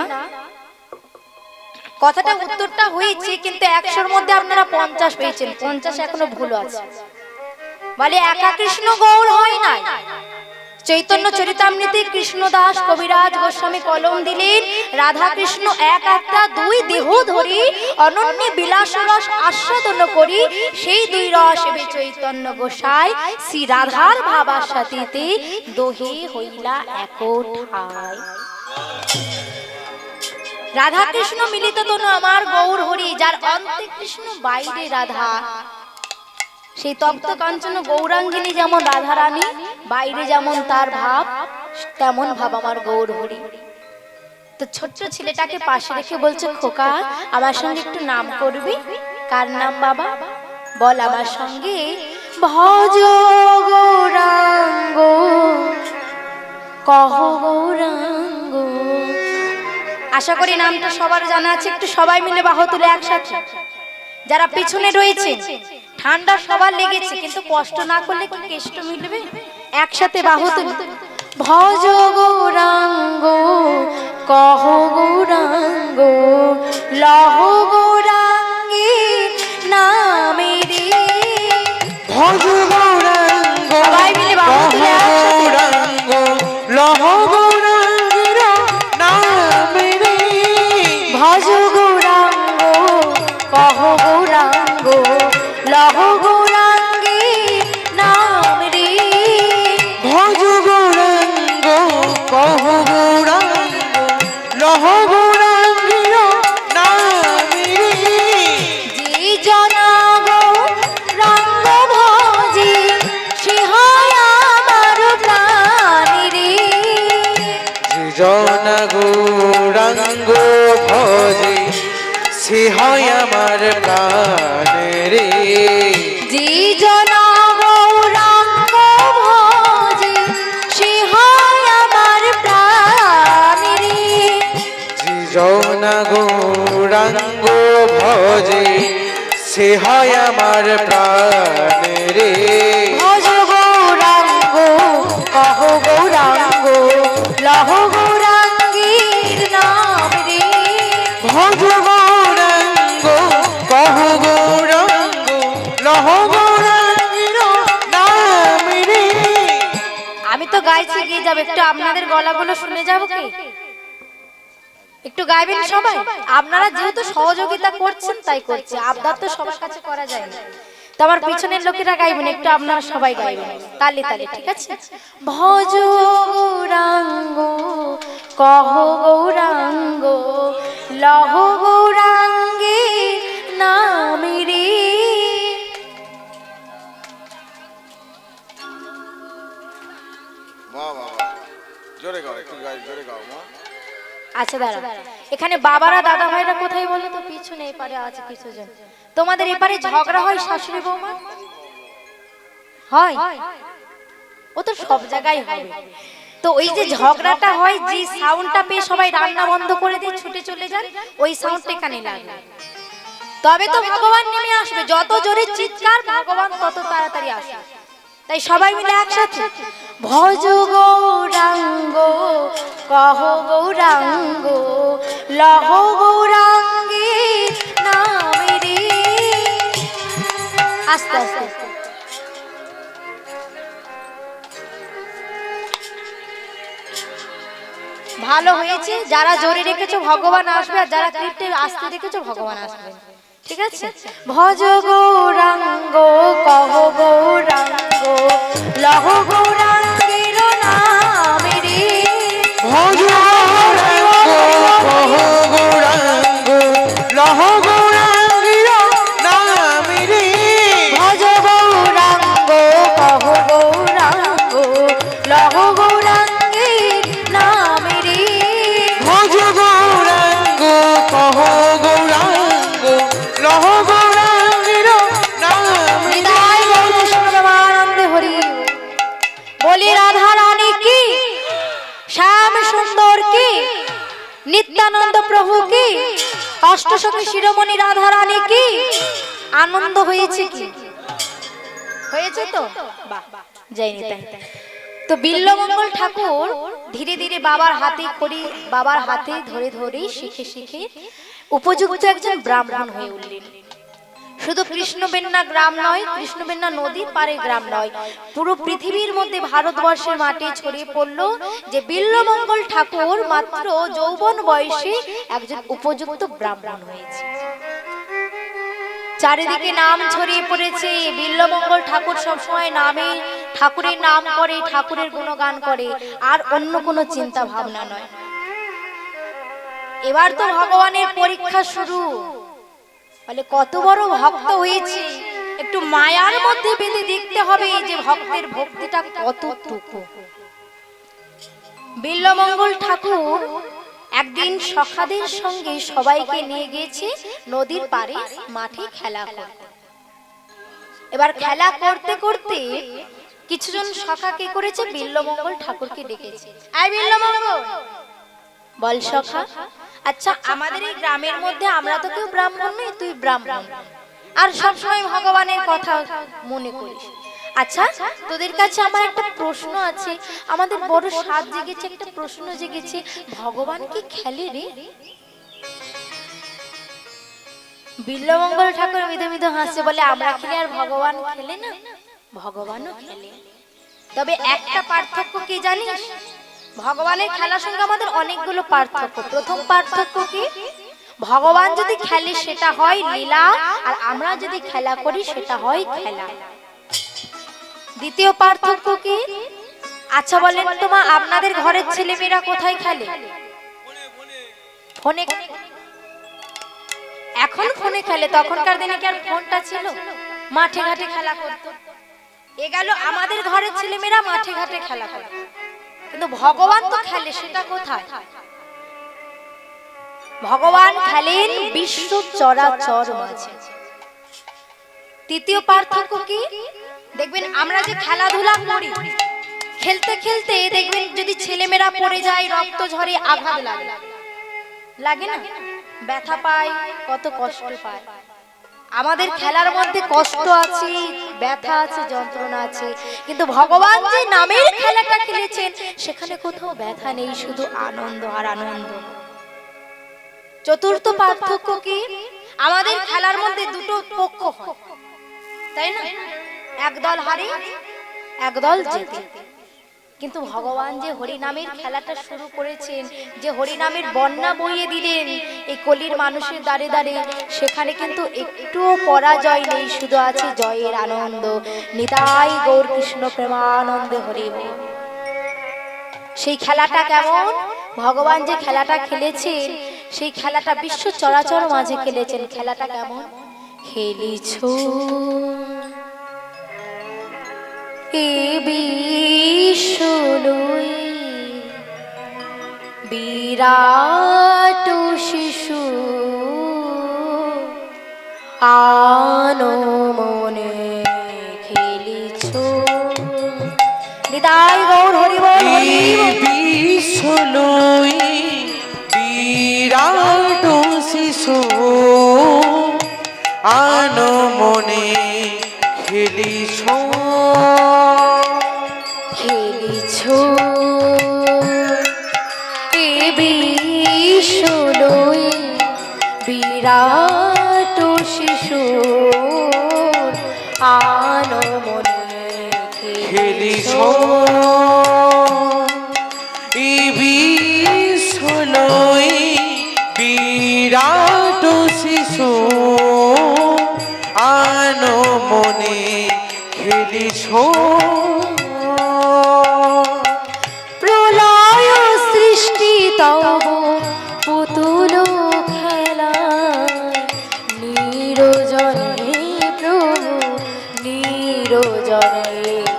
কথাটা উত্তরটা হয়েছে, কিন্তু 100-র মধ্যে আপনারা 50 পেয়েছেন, 50 এখনো ভুল আছে। বলে একা কৃষ্ণ গৌর হয় নাই। চৈতন্য চরিতামৃতে কৃষ্ণদাস কবিরাজ গোস্বামী কলম দিলেন, রাধা কৃষ্ণ এক আত্মা, দুই দেহ ধরি অনন্য বিলাস রস আস্বাদন করি, সেই দুই রস এবে চৈতন্য গোসাই শ্রী রাধার ভাবার সাথীতে দোহে হইলা একঠাই। রাধা কৃষ্ণ মিলিত তনু আমার গৌর হরি, যার অন্তে কৃষ্ণ বাইরে রাধা, সেই তপ্ত কাঞ্চন গৌরাঙ্গিনী যেমন রাধা রানী, বাইরে যেমন তার ভাব, তেমন ভাব আমার গৌর হরি। তো ছোট্ট ছেলেটাকে পাশে রেখে বলছে, খোকা আমার সঙ্গে একটু নাম করবি? কার নাম বাবা? বল আমার সঙ্গে, ভজ গৌরাঙ্গ কহ গৌরাঙ্গ। আশা করি নামটা সবার জানা আছে। একটু সবাই মিলে বাহু তুলে একসাথে। যারা পিছনে রয়েছে, ঠান্ডা সবার লেগেছে, কিন্তু কষ্ট না করলে কি কেষ্ট মিলবে? একসাথে বাহু তুলে, ভজ গৌরাঙ্গ কহ গৌরাঙ্গ লহ গৌরাঙ্গী নামেরি। ভজ গৌরাঙ্গ সবাই মিলে বাহু তুলে একসাথে, গৌরাঙ্গ লহ গৌরাঙ্গের নামে রে। ভজ গৌরাঙ্গ কহ গৌরাঙ্গ লহ গৌরাঙ্গী নাম রে। ভজ গৌরাঙ্গ কহ গৌরাঙ্গ লহ গৌরাঙ্গের নামে রে। যে জনা গৌরাঙ্গ ভজে সে হয় আমার প্রাণ রে। যে জন গৌরাঙ্গ ভজে সে হয় আমার প্রাণ রে। যে জনা গৌরাঙ্গ ভজে সে হয় আমার প্রাণ রে। যে জন গৌরাঙ্গ ভজে সে হয় আমার প্রাণ রে। ভজ গৌরাঙ্গ কহ গৌরাঙ্গ লহ গৌরাঙ্গীর নাম রে। ভজ গৌরাঙ্গ কহ গৌরাঙ্গ লহ গৌরাঙ্গের নাম রে। আমি তো গাইছি, গিয়ে যাবে, একটু আপনাদের গলাগুলো শুনে যাবো কি? একটু গাইবেন সবাই? আপনারা যেহেতু সহযোগিতা করছেন তাই করছে, আবদার তো সবার কাছে করা যায় না। তো আমার পিছনের লোকেরা গাইবেন, একটু আপনারা সবাই গাইবেন তালে তালে, ঠিক আছে? ভজ গৌরাঙ্গ কহ গৌরাঙ্গ লহ গৌরাঙ্গে নামে রে। আচ্ছা দাঁড়া, এখানে বাবারা দাদা ভাইরা কোথায় বলো তো? পিছনে এপারে আছে কিছু জন। তোমাদের এপারে ঝগড়া হয় শাশুড়ি বৌমা? হয়? ও তো সব জায়গায় হবে। তো ওই যে ঝগড়াটা হয়, যে সাউন্ডটা পেয়ে সবাই রান্না বন্ধ করে দিয়ে ছুটে চলে যান, ওই সাউন্ডটা এখানে লাগে। তবে তো ভগবান নেমে আসবে। যত জোরে চিৎকার, ভগবান তত তাড়াতাড়ি আসবে। তাই সবাই মিলে একসাথে ভজ গৌরাঙ্গ, কহ গৌরাঙ্গ, লহ গৌরাঙ্গে নামে রে। আস্তে আস্তে ভালো হয়েছে। যারা জোরে রেখেছো ভগবান আসবে, আর যারা ক্লিপটে আস্তে রেখেছো ভগবান আসবে। ঠিক আছে? ভজ গৌরাঙ্গ, কহ গৌরাঙ্গ, লহ গৌরাঙ্গের নামে রে। ভজ গৌরাঙ্গ, কহ গৌরাঙ্গ, লহ গৌরাঙ্গের নামে রে। ভজ গৌরাঙ্গ, কহ গৌরাঙ্গ, লহ গৌরাঙ্গের নামে রে। ভজ গৌরাঙ্গ, কহ গৌরাঙ্গ, লহ গৌরাঙ্গের নামে রে। নিতাই গৌর কৃষ্ণ প্রেমানন্দে হরি। বলি রাধা রানী কি, শ্যাম সুন্দর কি, নিত্যানন্দ প্রভু কি, অষ্টসখী শিরোমণি রাধা রানী কি। আনন্দ হয়েছে কি? হয়েছে তো? বাহ, জয় নিতাই। তো বিল্লমঙ্গল ঠাকুর ধীরে ধীরে বাবার হাতে খড়ি, বাবার হাতে ধরে ধরে শিখে শিখে উপযুক্ত একজন ব্রাহ্মণ হয়ে উঠলেন। শুধু কৃষ্ণবেন্না গ্রাম নয়, কৃষ্ণবেন্না নদীর পারে গ্রাম নয়, পুরো পৃথিবীর মধ্যে ভারতবর্ষের মাঠে ছড়িয়ে পড়লো যে বিল্লমঙ্গল ঠাকুর মাত্র যৌবন বয়সে একজন উপযুক্ত ব্রাহ্মণ হয়েছে। চারিদিকে নাম ছড়িয়ে পড়েছে। বিল্লমঙ্গল ঠাকুর সবসময় নামে, ঠাকুরের নাম করে, ঠাকুরের গুণগান করে, আর অন্য কোনো চিন্তা ভাবনা নয়। এবার তো ভগবানের পরীক্ষা শুরু। বলে কত বড় ভক্ত হয়েছে, একটু মায়ার মধ্যে বেঁধে দেখতে হবে যে ভক্তের ভক্তিটা কতটুকু। বিল্লমঙ্গল ঠাকুর একদিন সখাদের সঙ্গে সবাইকে নিয়ে গিয়েছে নদীর পাড়ে মাঠে খেলা করতে। এবার খেলা করতে করতে কিছুজন সখা কি করেছে, বিল্লমঙ্গল ঠাকুরকে ডেকেছে। আয় বিল্লমঙ্গল, বল সখা, আচ্ছা আমাদের এই গ্রামের মধ্যে আমরা তো কেউ ব্রাহ্মণ নই, তুই ব্রাহ্মণ, আর সবসময় ভগবানের কথা মনে করিস। আচ্ছা তোদের কাছে আমার একটা প্রশ্ন আছে, আমাদের বড় সাধ জেগেছে, একটা প্রশ্ন জেগেছে, ভগবান কি খেলে রে? বিল্লমঙ্গল ঠাকুর মৃদু মৃদু হাসছে, বলে আমরা খেলে আর ভগবান খেলে না? ভগবানও খেলে, তবে একটা পার্থক্য কি জানিস? ভগবানের খেলার সঙ্গে আমাদের অনেকগুলো পার্থক্য। প্রথম পার্থক্য কি, ভগবান যদি খেলে সেটা হয় লীলা, আর আমরা যদি খেলা করি সেটা হয় খেলা। দ্বিতীয় পার্থক্য কি? আচ্ছা বলেন তো মা, আপনাদের ঘরের ছেলেমেয়েরা কোথায় খেলে? ফোনে। এখন ফোনে খেলে, তখনকার দিনে কি আর ফোনটা ছিল? মাঠে ঘাটে খেলা করতো। এ গেল আমাদের ঘরের ছেলেমেয়েরা মাঠে ঘাটে খেলা করে, কিন্তু ভগবান তো খেলে, সেটা কোথায়? ভগবান খেলেন বিশ্ব চরাচর মাঝে। তৃতীয় পার্থক্য কি? দেখবেন আমরা যে খেলাধুলা করি, খেলতে খেলতে দেখবেন যদি ছেলেমেয়েরা পড়ে যায়, রক্ত ঝরে, আঘাত লাগে, লাগে না? ব্যথা পায়, কত কষ্ট পায়। আমাদের খেলার মধ্যে কষ্ট আছে, ব্যথা আছে, যন্ত্রণা আছে, কিন্তু ভগবান যে নামের খেলাটা খেলেছেন সেখানে কোথাও ব্যথা নেই, শুধু আনন্দ আর আনন্দ। চতুর্থ পার্থক্য কি? আমাদের খেলার মধ্যে দুটো পক্ষ হয়, তাই না? একদল হারে, একদল জেতে। কিন্তু ভগবান যে হরিনামের খেলাটা শুরু করেছেন, যে হরিনামের বন্যা বইয়ে দিলেন এই কলির মানুষের দ্বারে দ্বারে, সেখানে কিন্তু একটুও পরাজয় নেই, শুধু আছে জয়ের আনন্দ। নিতাই গৌর কৃষ্ণ প্রেমানন্দে হরি বল। সেই খেলাটা কেমন? ভগবান যে খেলাটা খেলেছেন সেই খেলাটা বিশ্ব চরাচর মাঝে খেলেছেন। খেলাটা কেমন? খেলিছো এ বিশ্বলয়ে বিরাট শিশু আনো মনে খেলিছ। নিতাই গৌর হরি বল হরি বল। বিশ্বলই বিরাট শিশু আনো মনে খেলিছ খেলিছ এ বিশ্বলই বিরাট শিশু আনো মনে খেলিছ খেলিছ। বিশ্বলই বিরাট শিশু আনো মনে খেলিছ প্রলয় সৃষ্টি তব পুতুল খেলা নিরজনে প্রভু নিরজনে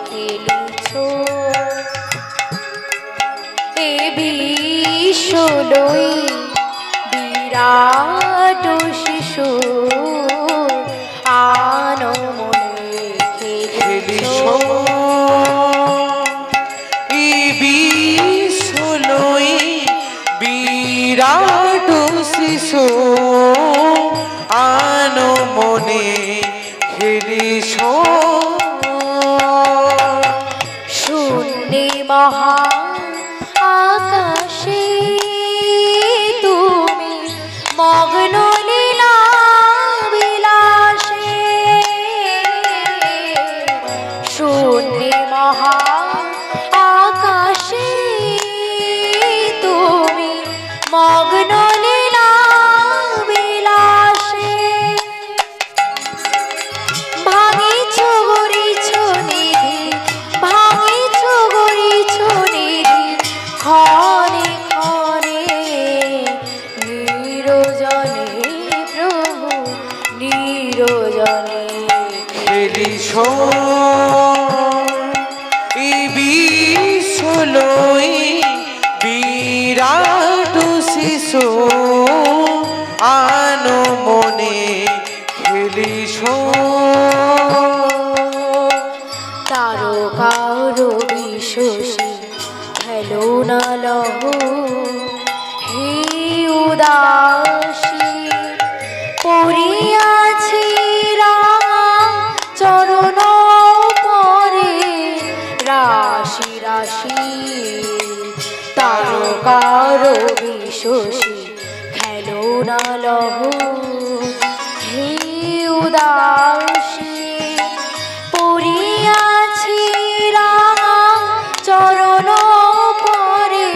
খেলিছ। এ বিশ্বলই বিরাট শিশু আনো মনে খেলিছ খেলিছ। বিশ্বলই বিরাট শিশু আনো মনে খেলিছ শূন্যে মহা আকাশে তুমি মগ্ন লীলা বিলাসে। শূন্যে মহা আকাশে তুমি মগ্ন লীলা বিলাসে। ভাঙিছ গড়িছ নিধি ভাঙিছ গড়িছ নিধি ক্ষণে ক্ষণে নিরজনে প্রভু নিরজনে খেলিছ বিশ্বলই বিরাট শিশু আনো মনে খেলিছ তারকার বিশ্বসী খেলো না লহ হে উদাসী। পড়িয়াছি রাঙা চরণ পরে রাশি রাশি। তারকার বিশ্বসী খেলো না লহ হে উদাসী। পড়িয়াছি রাঙা চরণ পরে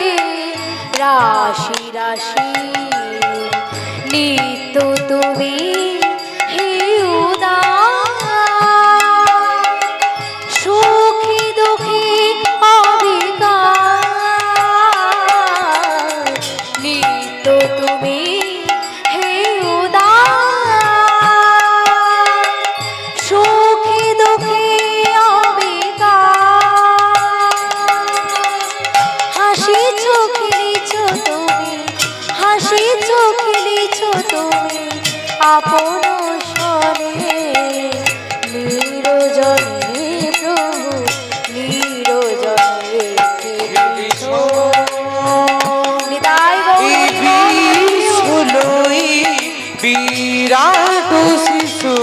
রাশি রাশি। নিত্য তুমি হে উদাস সুখী দুঃখী অবিকার। নিত্য তুমি হে উদাস সুখী দুঃখী অবিকার। হাসিছ খেলিছ তুমি হাসিছ খেলিছ তুমি আপন স্বরে নিরজনে প্রভু নিরজনে খেলিছ। নিতাই গৌর বিশ্বলই বিরাট শিশু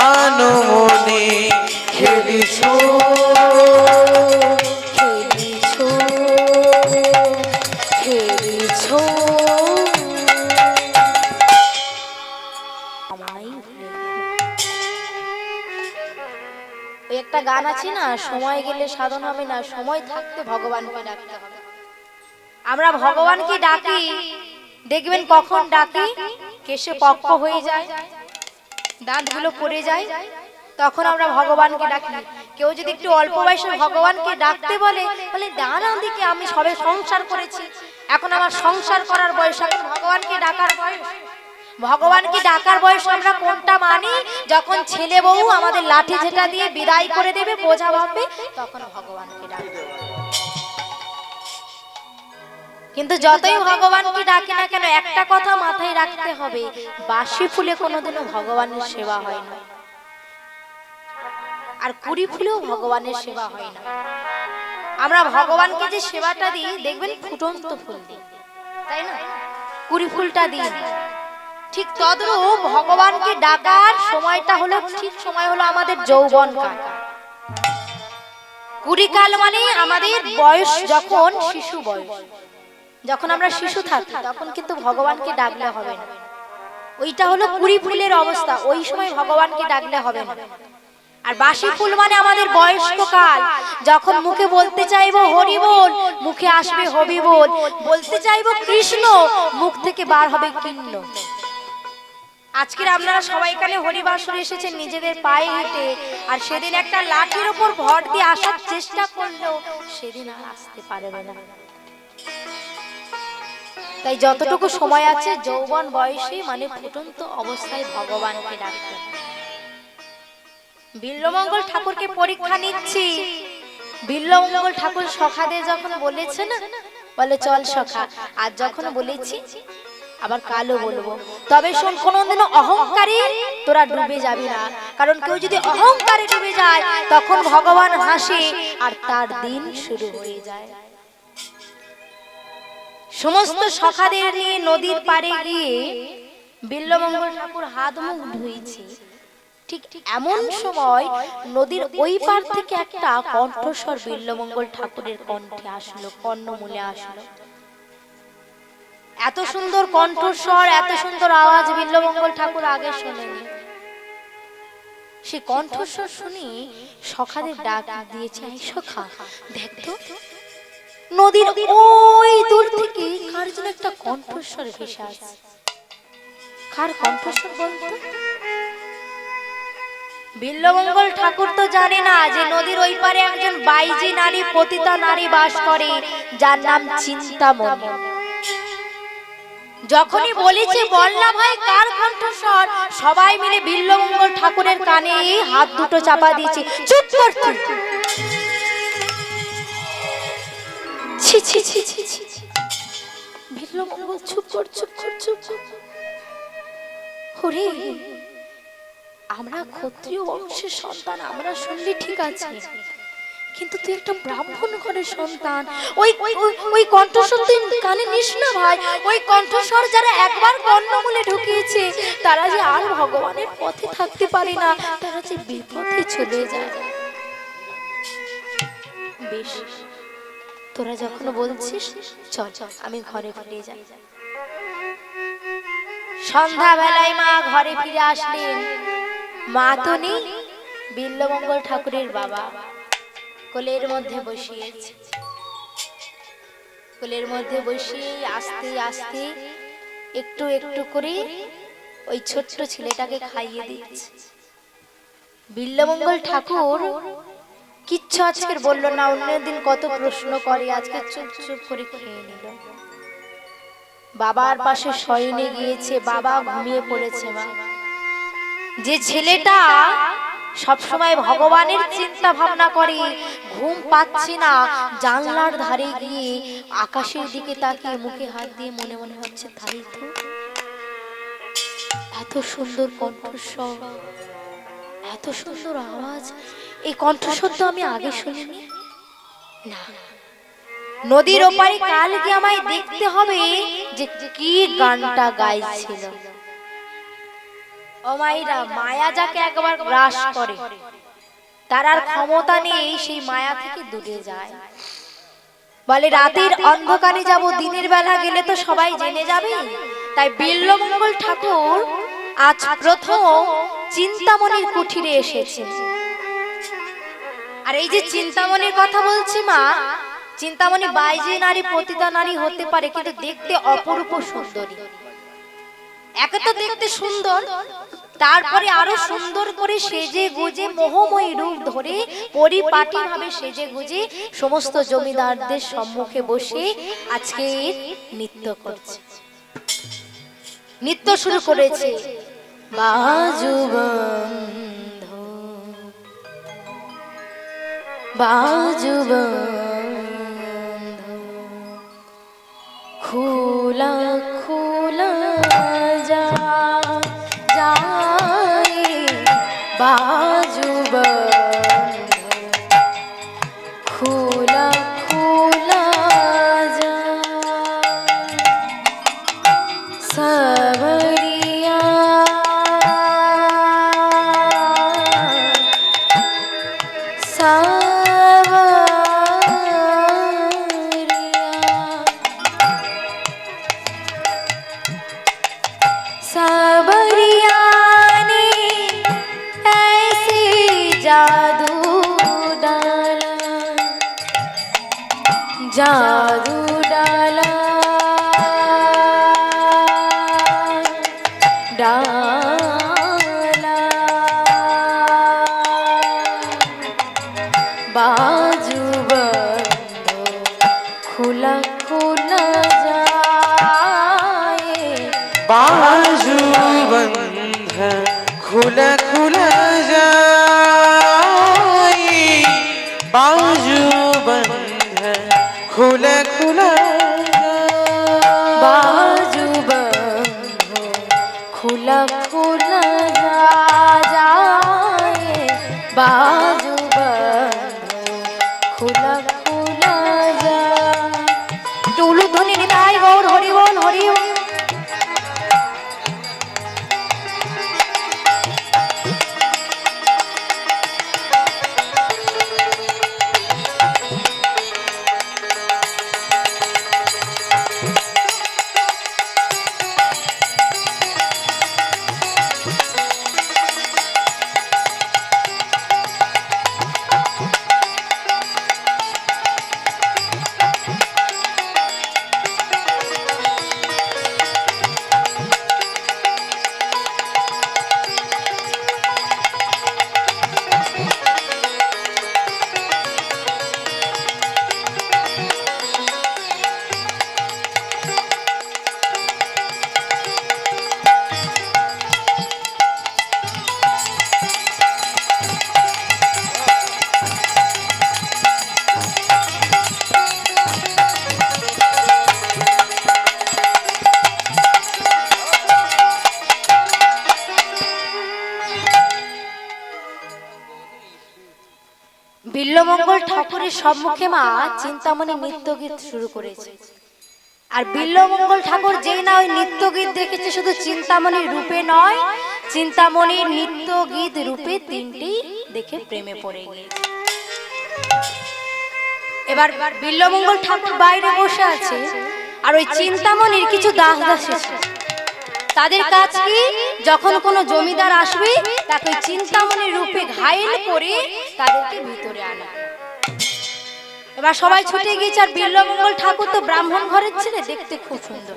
আনো মনে খেলিছ খেলিছ খেলিছ আমায় ওই একটা গান আছে না, সময় গেলে সাধন হবে না, সময় থাকতে ভগবানকে ডাকতে হবে। আমরা ভগবানকে ডাকি, দেখবেন কখন ডাকি কেশে পক্ক হয়ে যায়, দাঁতগুলো পড়ে যায়, তখন আমরা ভগবানকে ডাকি। কেউ যদি একটু অল্প বয়সে ভগবানকে ডাকতে বলে, বলে দাঁড়ান দিকে আমি সবে সংসার করেছি, এখন আমার সংসার করার বয়স, এখন ভগবানকে ডাকার বয়স। ভগবানকে ডাকার বয়স আমরা কোনটা মানি? যখন ছেলে বউ আমাদের লাঠি ঝেঁটা দিয়ে বিদায় করে দেবে, বোঝা ভাববে, তখন ভগবানকে ডাকবে। কিন্তু যতই ভগবানকে ডাকে না কেন একটা কথা মাথায় রাখতে হবে, বাসি ফুলে কোনোদিনও ভগবানের সেবা হয় না, আর কুড়ি ফুলেও ভগবানের সেবা হয় না। আমরা ভগবানকে যে সেবাটা দিই দেখবেন ফুটন্ত ফুল দিই, তাই না? কুড়ি ফুলটা দিই। ঠিক তদ্রূপ ভগবানকে ডাকার সময়টা হলো, ঠিক সময় হলো আমাদের যৌবন কাল। কুড়ি কাল মানে আমাদের বয়স, যখন শিশু বয়স, যখন আমরা শিশু থাকি তখন কিন্তু ভগবানকে ডাকলে হবে না। ওইটা হলো কুড়ি ফুলের অবস্থা, ওই সময় ভগবানকে ডাকলে হবে না। আর বাসি ফুল মানে আমাদের বয়স্ক কাল, যখন মুখে বলতে চাইবো হরি বল, মুখে আসবে হবি বল, বলতে চাইবো কৃষ্ণ, মুখ থেকে বার হবে কীর্ণ। আজকের আপনারা সবাই এখানে হরিবাসরে এসেছেন নিজেদের পায়ে হেঁটে, আর সেদিন একটা লাঠির উপর ভর দিয়ে আসার চেষ্টা করলেও সেদিন আর আসতে পারবে না। তাই যতটুকু সময় আছে যৌবন বয়সে মানে ফুটন্ত অবস্থায় ভগবানকে ডাকতে। বিল্বমঙ্গল ঠাকুরকে পরীক্ষা নিচ্ছি। বিল্বমঙ্গল ঠাকুর সখাদের যখন বলেছে না, বলে চল সখা, আর যখন বলেছি আবার কালও বলবো, তবে শোন কোনোদিনও অহংকারে তোরা ডুবে যাবি না, কারণ কেউ যদি অহংকারে ডুবে যায় তখন ভগবান হাসে আর তার দিন শুরু হয়ে যায়। সমস্ত সখাদের নিয়ে নদীর পাড়ে গিয়ে বিল্বমঙ্গল ঠাকুর হাত মুখ ধুইছে। ঠিক এমন সময় নদীর ওই পার থেকে একটা কণ্ঠস্বর বিল্বমঙ্গল ঠাকুরের কণ্ঠে আসলো, কর্ণমূলে আসলো। এত সুন্দর কণ্ঠস্বর, এত সুন্দর আওয়াজ বিল্বমঙ্গল ঠাকুর আগে শোনেনি। সে কণ্ঠস্বর শুনি সখাদের ডাক দিয়েছে, এই সখা দেখ তো নদীর ওই দূর থেকে কার যেন একটা কণ্ঠস্বর ভেসে আসছে। কার কণ্ঠস্বর বলতো? বিল্বমঙ্গল ঠাকুর তো জানে না যে নদীর ওই পারে একজন বাইজি নারী, পতিতা নারী বাস করে, যার নাম চিন্তামণি। যখনই বলেছে বল না ভাই কার কণ্ঠস্বর, সবাই মিলে বিল্বমঙ্গল ঠাকুরের কানে হাত দুটো চাপা দিয়েছে, চুপ কর তুই। ছি ছি ছি ছি ছি। বিল্বমঙ্গল চুপ কর, চুপ কর, চুপ কর। ওরে, আমরা ক্ষত্রিয় বংশের সন্তান, আমরা শুনলে ঠিক আছে, কিন্তু তুই একটা ব্রাহ্মণ ঘরের সন্তান, ওই কণ্ঠস্বর তুই কানে নিস না ভাই। ওই কণ্ঠস্বর যারা একবার কর্ণমূলে ঢুকিয়েছে তারা যে আর ভগবানের পথে থাকতে পারে না, তারা যে বিপথে চলে যায়। বেশ, তোরা যখন বলছিস চল চল, আমি ঘরে ফিরে যাই। সন্ধ্যা বেলায় মা ঘরে ফিরে আসলেন। মা তো নেই, বিল্বমঙ্গল ঠাকুরের বাবা কোলের মধ্যে বসিয়েছে। কোলের মধ্যে বসিয়ে আস্তে আস্তে একটু একটু করে ওই ছোট্ট ছেলেটাকে খাইয়ে দিচ্ছে। বিল্বমঙ্গল ঠাকুর কিচ্ছু আজকের বললো না, অন্যদিন কত প্রশ্ন করে, আজকে চুপ চুপ করে খেয়ে নিল। বাবার পাশে শয়নে গিয়েছে, বাবা ঘুমিয়ে পড়েছে। মা, যে ছেলেটা সবসময় ভগবানের চিন্তা ভাবনা করে, ঘুম পাচ্ছে না, জানলার ধারে গিয়ে আকাশের দিকে তাকিয়ে মুখে হাত দিয়ে মনে মনে হচ্ছে তাই তো, এত সুন্দর কণ্ঠস্বর, এত সুন্দর আওয়াজ, এই কণ্ঠস্বর তো আমি আগে শুনিনি। না, নদীর ওপারে কাল গিয়ে আমায় দেখতে হবে যে কি গানটা গাইছিল। ও মায়েরা, মায়া যাকে একবার গ্রাস করে তার আর ক্ষমতা নেই সেই মায়া থেকে দূরে যায়। বলে রাতের অন্ধকারে যাব, দিনের বেলা গেলে তো সবাই জেনে যাবে। তাই বিল্বমঙ্গল ঠাকুর আজ প্রথম চিন্তামণির কুঠিরে এসেছে। আর এই যে চিন্তামণির কথা বলছি মা, চিন্তামণি বাইজি নারী, পতিতা নারী হতে পারে, কিন্তু দেখতে অপরূপ সুন্দরী। একে তো দেখতে সুন্দর, তারপরে আরো সুন্দর করে সেজে গুজে মোহময়ী রূপ ধরে পরিপাটি ভাবে সেজে গুজে সমস্ত জমিদারদের সম্মুখে বসে আজকে নৃত্য করছে। নৃত্য শুরু করেছে। বাজুবন্ধ বাজুবন্ধ খোলা খোলা যা যায় বাজুব খোলা খোলা যা সাবরিয়া सावरिया ने ऐसे जादू डाला जादू डाला डाला बाजू बंदो खुला खुला जाए बाजू बंध खुला खुला जाए बाजू बंध खुला खुला बाजू बंद खुला खुला जाए बाजू बंद खुला खुला जाए टुलु ध्वनि निताई गौर हरि बोल हरि बोल। বিল্লমঙ্গল ঠাকুরের সম্মুখে মা চিন্তামণি নৃত্য গীত শুরু করেছে। আর বিল্লমঙ্গল ঠাকুর যেই না ওই নৃত্য গীত দেখেছে, শুধু চিন্তামণির রূপে নয়, চিন্তামণির নৃত্য গীত রূপে তিনটি দেখে প্রেমে পড়ে গিয়েছে। এবার বিল্লমঙ্গল ঠাকুর বাইরে বসে আছে, আর ওই চিন্তামণির কিছু দাস দাসী আছে। তাদের কাজ কি, যখন কোনো জমিদার আসবে তাকে চিন্তামণির রূপে ঘায়েল করে তাদেরকে ভিতরে আনা। এবার সবাই ছুটে গিয়েছে, আর বিল্লমঙ্গল ঠাকুর তো ব্রাহ্মণ ঘরের ছেলে, দেখতে খুব সুন্দর।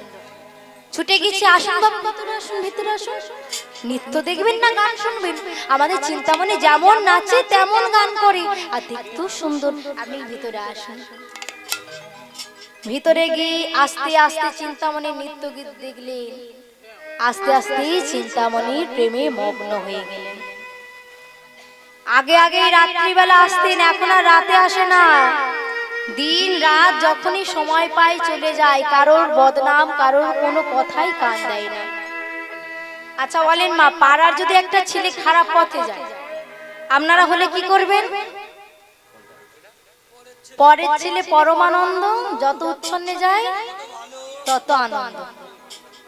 ছুটে গিয়েছে, আসুন বাবু ভিতরে আসুন, ভিতরে আসুন, নৃত্য দেখবেন না গান শুনবেন? আমাদের চিন্তামণি যেমন নাচে তেমন গান করে, আর দেখতেও সুন্দর, আপনি ভিতরে আসুন। ভিতরে গিয়ে আস্তে আস্তে চিন্তামণির নৃত্য গীত দেখলেন। আস্তে আস্তে চিন্তামণির প্রেমে মগ্ন হয়ে গেলেন। আগে আগে রাত্রিবেলা আসতেন, এখন আর রাতে আসে না। দিন রাত যখনই সময় পায় চলে যায়, কারোর বদনাম, কারোর কোনো কথাই কান দেয় না। আচ্ছা বলেন মা, পাড়ার যদি একটা ছেলে খারাপ পথে যায়, আপনারা হলে কি করবেন? পরের ছেলে পরমানন্দ, যত উচ্ছন্নে যায় তত আনন্দ,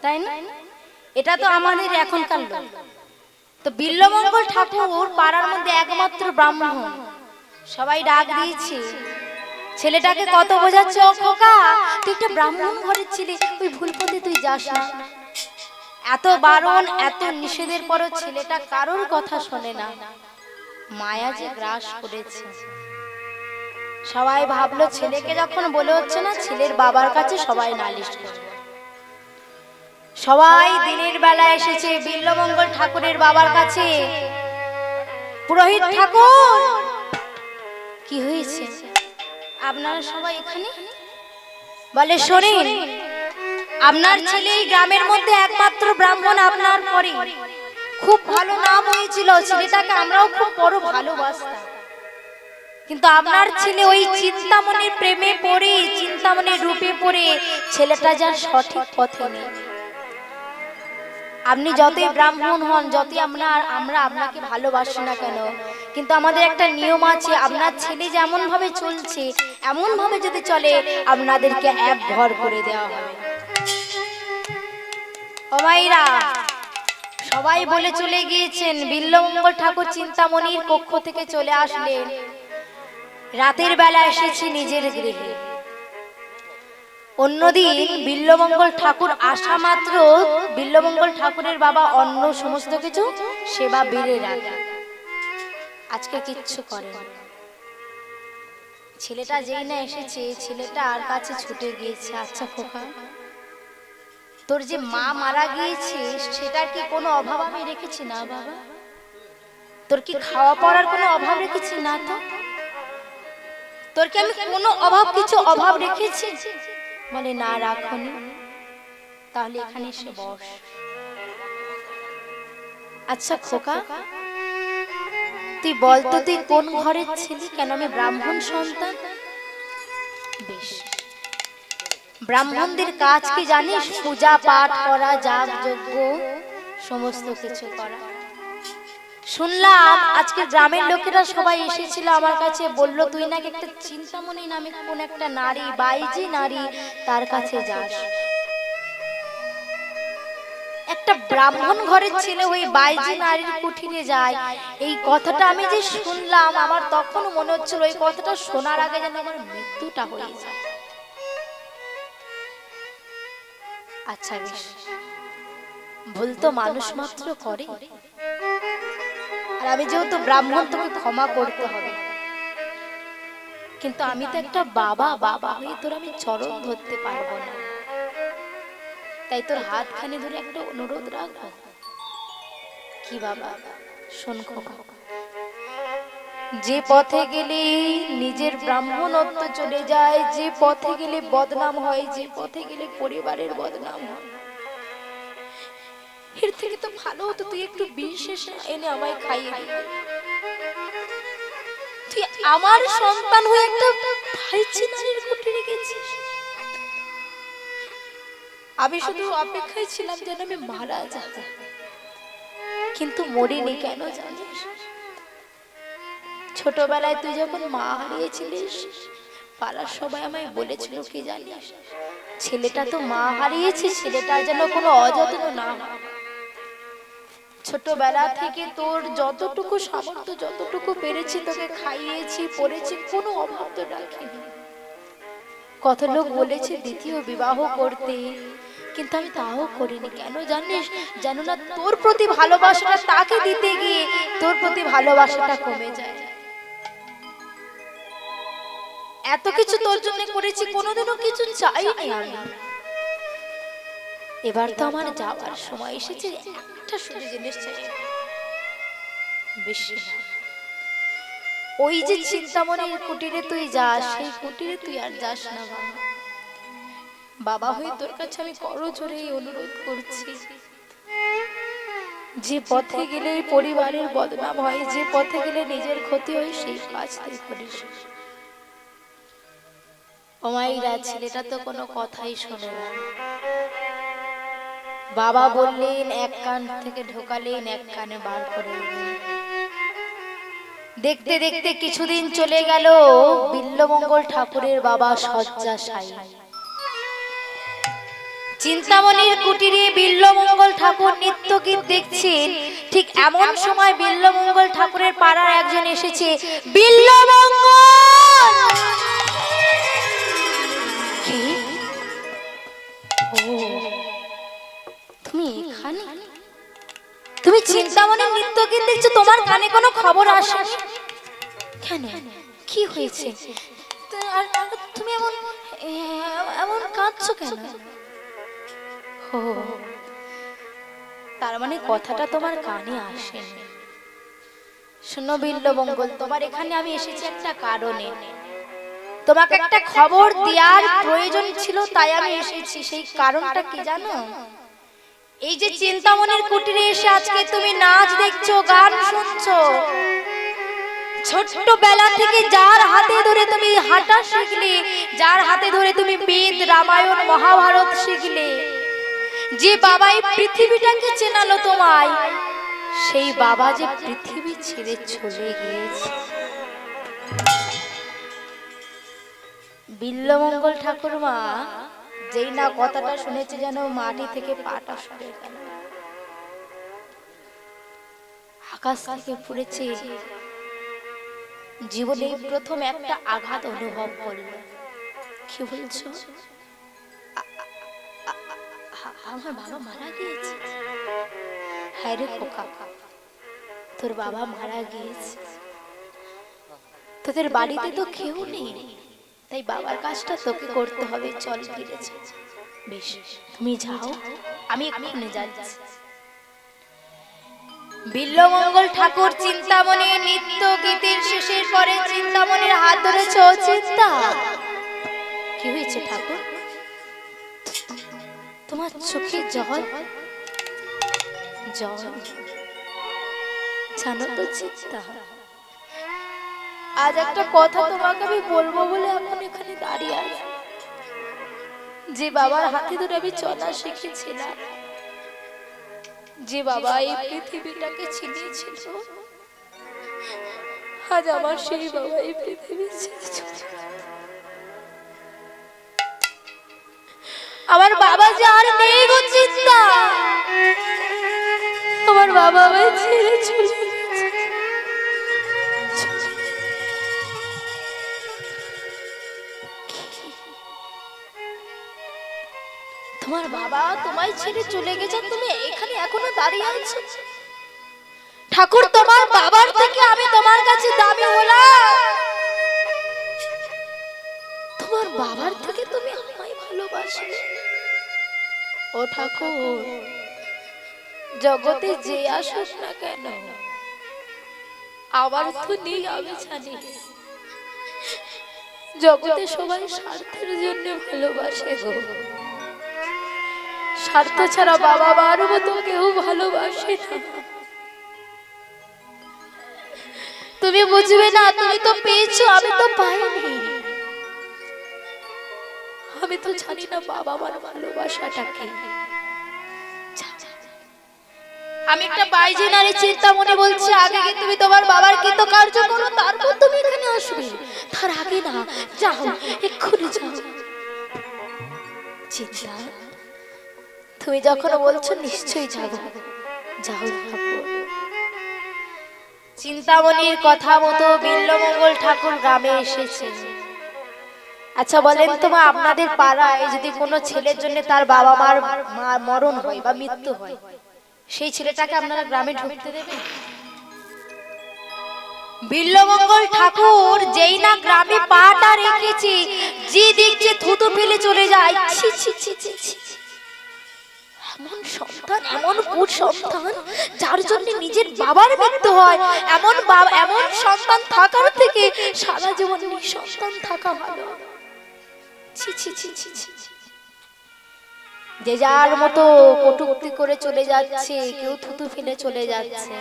তাই না? এটা তো আমাদের এখনকার লোক। তো বিল্লমঙ্গল ঠাকুর পাড়ার মধ্যে একমাত্র ব্রাহ্মণ, সবাই ডাক দিয়েছে, ছেলেটাকে কত বোঝাচ্ছে, ও খোকা তুই একটা ব্রাহ্মণ ঘরের ছেলে, তুই ভুল পথে তুই যাস না। এত বারণ, এত নিষেধের পরও ছেলেটা কারোর কথা শোনে না। মায়া যে গ্রাস করেছে। সবাই ভাবলো ছেলেকে যখন বলে হচ্ছে না, ছেলের বাবার কাছে সবাই নালিশ করবে। সবাই দিনের বেলা এসেছে বিল্লমঙ্গল ঠাকুরের বাবার কাছে। পুরোহিত ঠাকুর, কি হয়েছে? আপনারা সবাই এখানে? বলে শোনেন, আপনার ছেলে এই গ্রামের মধ্যে একমাত্র ব্রাহ্মণ, আপনার পরে খুব ভালো নাম হয়েছিল, ছেলেটাকে আমরাও খুব বড় ভালোবাসতাম। কিন্তু আপনার ছেলে ওই চিন্তামণির প্রেমে পড়ে, চিন্তামণির রূপে পড়ে ছেলেটা যার সঠিক পথে নেই। আপনি যতই ব্রাহ্মণ হন, যতই আমরা আপনাকে ভালোবাসি না কেন, কিন্তু আমাদের একটা নিয়ম আছে, আপনার ছেলে যেমন ভাবে চলছে এমন ভাবে যদি চলে আপনাদেরকে এক ঘর করে দেওয়া হবে। ও মাইরা, সবাই বলে চলে গিয়েছেন, বিল্বমঙ্গল ঠাকুর চিন্তামণির কক্ষ থেকে চলে আসলেন, রাতের বেলা এসেছি নিজের গৃহে। অন্যদিন বিল্বমঙ্গল ঠাকুর আসা মাত্র বিল্বমঙ্গল ঠাকুরের বাবা অন্ন সমস্ত কিছু সেবা বেড়ে রাখে, আজকে কিচ্ছু করে না। ছেলেটা যেই না এসেছে, ছেলেটা আর কাছে ছুটে গিয়েছে, আচ্ছা খোকা, তোর যে মা মারা গিয়েছে সেটার কি কোনো অভাব আমি রেখেছি? না বাবা। তোর কি খাওয়া পড়ার কোনো অভাব রেখেছি? না। তো তোর কি আমি কোনো কিছু অভাব রেখেছি? বলে না, রাখনি। তাহলে এখানে এসে বস। আচ্ছা খোকা, তুই বলতো তুই কোন ঘরের ছিলি? কেন আমি ব্রাহ্মণ সন্তান। বেশ, ব্রাহ্মণদের কাজ কি জানিস? পূজা পাঠ করা, যাগ যজ্ঞ সমস্ত কিছু করা। শুনলাম আজকে গ্রামের লোকেরা সবাই এসেছিল আমার কাছে, বলল তুই নাকি একটা চিন্তামণি নামে কোন একটা নারী, বাইজি নারী, তার কাছে যাস। একটা ব্রাহ্মণ ঘরের ছেলে ওই বাইজি নারীর কুঠিরে যায়, এই কথাটা আমি যে শুনলাম আমার তখন মনে হচ্ছিল ওই কথাটা শোনার আগে যেন আমার মৃত্যুটা হয়ে যায়। আচ্ছা বেশ, ভুল তো মানুষ মাত্র করে, আর আমি যেহেতু ব্রাহ্মণ তোকে ক্ষমা করতে হবে, কিন্তু আমি তো একটা বাবা হয়ে তোর আমি চরণ ধরতে পারবো না, তাই তোর হাতখানি ধরে একটা অনুরোধ রাখবো। কি বাবা? শোন খোকা, যে পথে গেলে নিজের ব্রাহ্মণত্ব চলে যায়, যে পথে গেলে বদনাম হয়, যে পথে গেলে পরিবারের বদনাম হয়, এর থেকে তো ভালো হতো তুই একটু বিষ এনে আমায় খাইয়ে দিতে। তুই আমার সন্তান হয়ে একটা ভাইঝি নারীর কুটিরে গেছিস। আমি শুধু অপেক্ষায় ছিলাম যেন আমি মারা যাই, কিন্তু মরিনি। কেন জানিস? ছোটবেলায় তুই যখন মা হারিয়েছিলিস, পাড়ার সবাই আমায় বলেছিল কি জানিস, ছেলেটা তো মা হারিয়েছে, ছেলেটার যেন কোনো অযত্ন না হয়। ছোটবেলা থেকে তোর যতটুকু সামর্থ্য, যতটুকু পেরেছি তোকে খাইয়েছি, পড়েছি, কোনো অভাব তো রাখিনি। কত লোক বলেছে দ্বিতীয় বিবাহ করতে, কিন্তু আমি তাও করিনি। কেন জানিস? জানো না, তোর প্রতি ভালোবাসাটা তাকে দিতে গিয়ে তোর প্রতি ভালোবাসাটা কমে যায়। এত কিছু তোর জন্য করেছি, কোনোদিনও কিছু চাইনি আমি। এবার তো আমার যাওয়ার সময় এসেছে, একটা শুধু জিনিস চাই, বেশি না। ওই যে চিন্তামণির কুটিরে তুই যাস, সেই কুটিরে তুই আর যাস না বাবা। বাবা হয়ে তোর কাছে আমি করজোড়ে অনুরোধ করছি, যে পথে গেলে পরিবারের বদনাম হয়, যে পথে গেলে নিজের ক্ষতি হয়, সেই কাজ তুই করিস। ওমাইরা, ছেলেটা তো কোনো কথাই শোনে না। বাবা বললেন, এক কান থেকে ঢোকালেন, এক কানে বার করে দিলেন। দেখতে দেখতে কিছুদিন চলে গেল। বিল্বমঙ্গল ঠাকুরের বাবা শয্যাশায়ী। চিন্তামণির কুটিরে বিল্বমঙ্গল ঠাকুর নিত্য গীত দেখছেন। ঠিক এমন সময় বিল্বমঙ্গল ঠাকুরের পাড়ার একজন এসেছে। বিল্বমঙ্গল! কি? ও, তুমি এখানে? তুমি চিন্তামণির নিত্য গীত দেখছো, তোমার কানে কোনো খবর আসেনি কেন? কি হয়েছে? আর তুমি এমন এমন কাঁদছো কেন? ও, তার মানে কথাটা তোমার কানে আসেনি। শোনো বিল্বমঙ্গল, তোমার এখানে আমি এসেছি একটা কারণে। তোমাকে একটা খবর দেওয়ার প্রয়োজন ছিল, তাই আমি এসেছি। সেই কারণটা কি জানো? এই যে চিন্তামণির কুটিরে এসে আজকে তুমি নাচ দেখছো, গান শুনছো, ছোট্টবেলা থেকে যার হাতে ধরে তুমি হাঁটা শিখলে, যার হাতে ধরে তুমি বেদ রামায়ণ মহাভারত শিখলে, যে বাবাই পৃথিবীটাকে চেনালো তোমায়, সেই বাবা যে পৃথিবী ছেড়ে চলে গিয়েছে। বিল্লমঙ্গল ঠাকুরমা যেই না কথাটা শুনেছে যেন মাটি থেকে পাটা সরে গেল, আকাশ থেকে পড়েছে। জীবনে প্রথম একটা আঘাত অনুভব করল। কি বলছো? আমার বাবা মারা গিয়েছে? হ্যাঁ রে খোকা, তোর বাবা মারা গিয়েছে। তোদের বাড়িতে তো কেউ নেই, তাই বাবার কাজটা তোকে করতে হবে। চল ফিরে চল। বেশ, তুমি যাও, আমি এক্ষুনি যাচ্ছি। বিল্লমঙ্গল ঠাকুর চিন্তামণি নিত্য গীতির শেষের পরে চিন্তামণির হাত ধরেছ। চিন্তা, কি হয়েছে ঠাকুর? তোমার চোখে জল জল? জানো তো চিন্তা, আজ একটা কথা তোমাকে আমি বলবো বলে এখন এখানে দাঁড়িয়ে আছি। যে বাবার হাতে ধরে আমি চলা শিখেছিলাম, যে বাবা এই পৃথিবীটাকে চিনিয়েছিল, আজ আমার সেই বাবা এই পৃথিবী ছেড়ে চলে গেছে। আমার বাবা যে আর নেই গো চিন্তা, আমার বাবা আমায় ছেড়ে চলে গেছে। তোমার বাবা তোমায় ছেড়ে চলে গেছে, তুমি এখানে এখনো দাঁড়িয়ে আছো? ঠাকুর, তোমার বাবার থেকে আমি তোমার কাছে দামি হলাম, তোমার বাবার থেকে তুমি আমায় ভালোবাসলে। ও ঠাকুর, জগতে যে আসুক না কেন, আমার তো নেই আমি জানি। জগতে সবাই স্বার্থের জন্য ভালোবাসে গো, স্বার্থ ছাড়া বাবা মার মতো কেউ ভালোবাসে না। তুমি বুঝবে না, তুমি তো পেয়েছো, আমি তো পাইনি। আমি তো জানি না বাবা মার ভালোবাসাটা কি। আমি একটা বাইজেনারি চিন্তা মনে বলছি, আগে কি তুমি তোমার বাবার কৃত কার্য করো, তারপর তুমি এখানে আসবে। তার আগে না, যাও, এক্ষুনি যাও। চিন্তা, তুমি যখন বলছো নিশ্চয়ই যাবো। যাও ঠাকুর। চিন্তামণির কথা মতো বিল্লমঙ্গল ঠাকুর গ্রামে এসেছে। আচ্ছা বলেন তো মা, আপনাদের পাড়ায় যদি কোনো ছেলের জন্য তার বাবা মার মরণ হয় বা মৃত্যু হয়, সেই ছেলেটাকে আপনারা গ্রামে ঢুকতে দেবেন? বিল্লমঙ্গল ঠাকুর যেই না গ্রামে পাটা রেখেছে, যে দেখছে থুতু ফেলে চলে যায়। ছি ছি ছি ছি ছি, এমন সন্তান, এমন পুর সন্তান যার জন্য নিজের বাবার মৃত্যু হয়, এমন বাবা, এমন সন্তান থাকার থেকে সারা জীবন নিঃসন্তান থাকা ভালো। ছি ছি ছি ছি ছি। যে যার মতো কটূক্তি করে চলে যাচ্ছে, কেউ থুতু ফেলে চলে যাচ্ছে।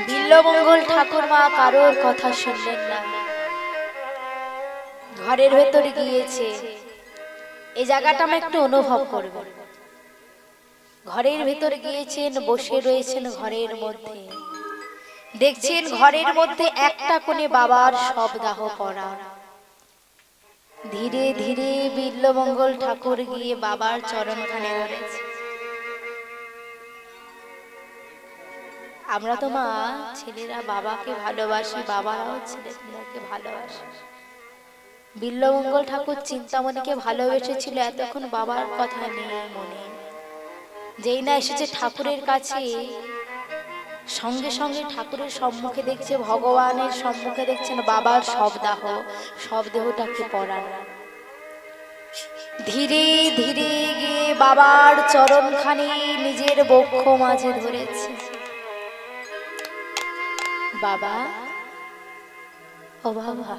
বিল্লমঙ্গল ঠাকুরমা কারোর কথা শুনলেন না, ঘরের ভেতরে গিয়েছে। এই জায়গাটা আমি একটু অনুভব করব। ঘরের ভেতরে গিয়েছেন, বসে রয়েছেন ঘরের মধ্যে, দেখছেন ঘরের মধ্যে একটা কোণে বাবার শবদাহ পড়া। ধীরে ধীরে বিল্লমঙ্গল ঠাকুর গিয়ে বাবার চরণখানে ধরেছে। আমরা তো মা ছেলেরা বাবাকে ভালোবাসি, বাবারাও ছেলেদেরকে ভালোবাসে। বিল্লমঙ্গল ঠাকুর চিন্তামণিকে ভালোবেসেছিল, এতক্ষণ বাবার কথা নেই মনে। যেই না এসেছে ঠাকুরের কাছে, সঙ্গে সঙ্গে ঠাকুরের সম্মুখে দেখছে, ভগবানের সম্মুখে দেখছেন বাবার শবদাহ, শবদেহটাকে পড়ানো। ধীরে ধীরে গিয়ে বাবার চরণখানি নিজের বক্ষ মাঝে ধরেছে। বাবা, ও বাবা,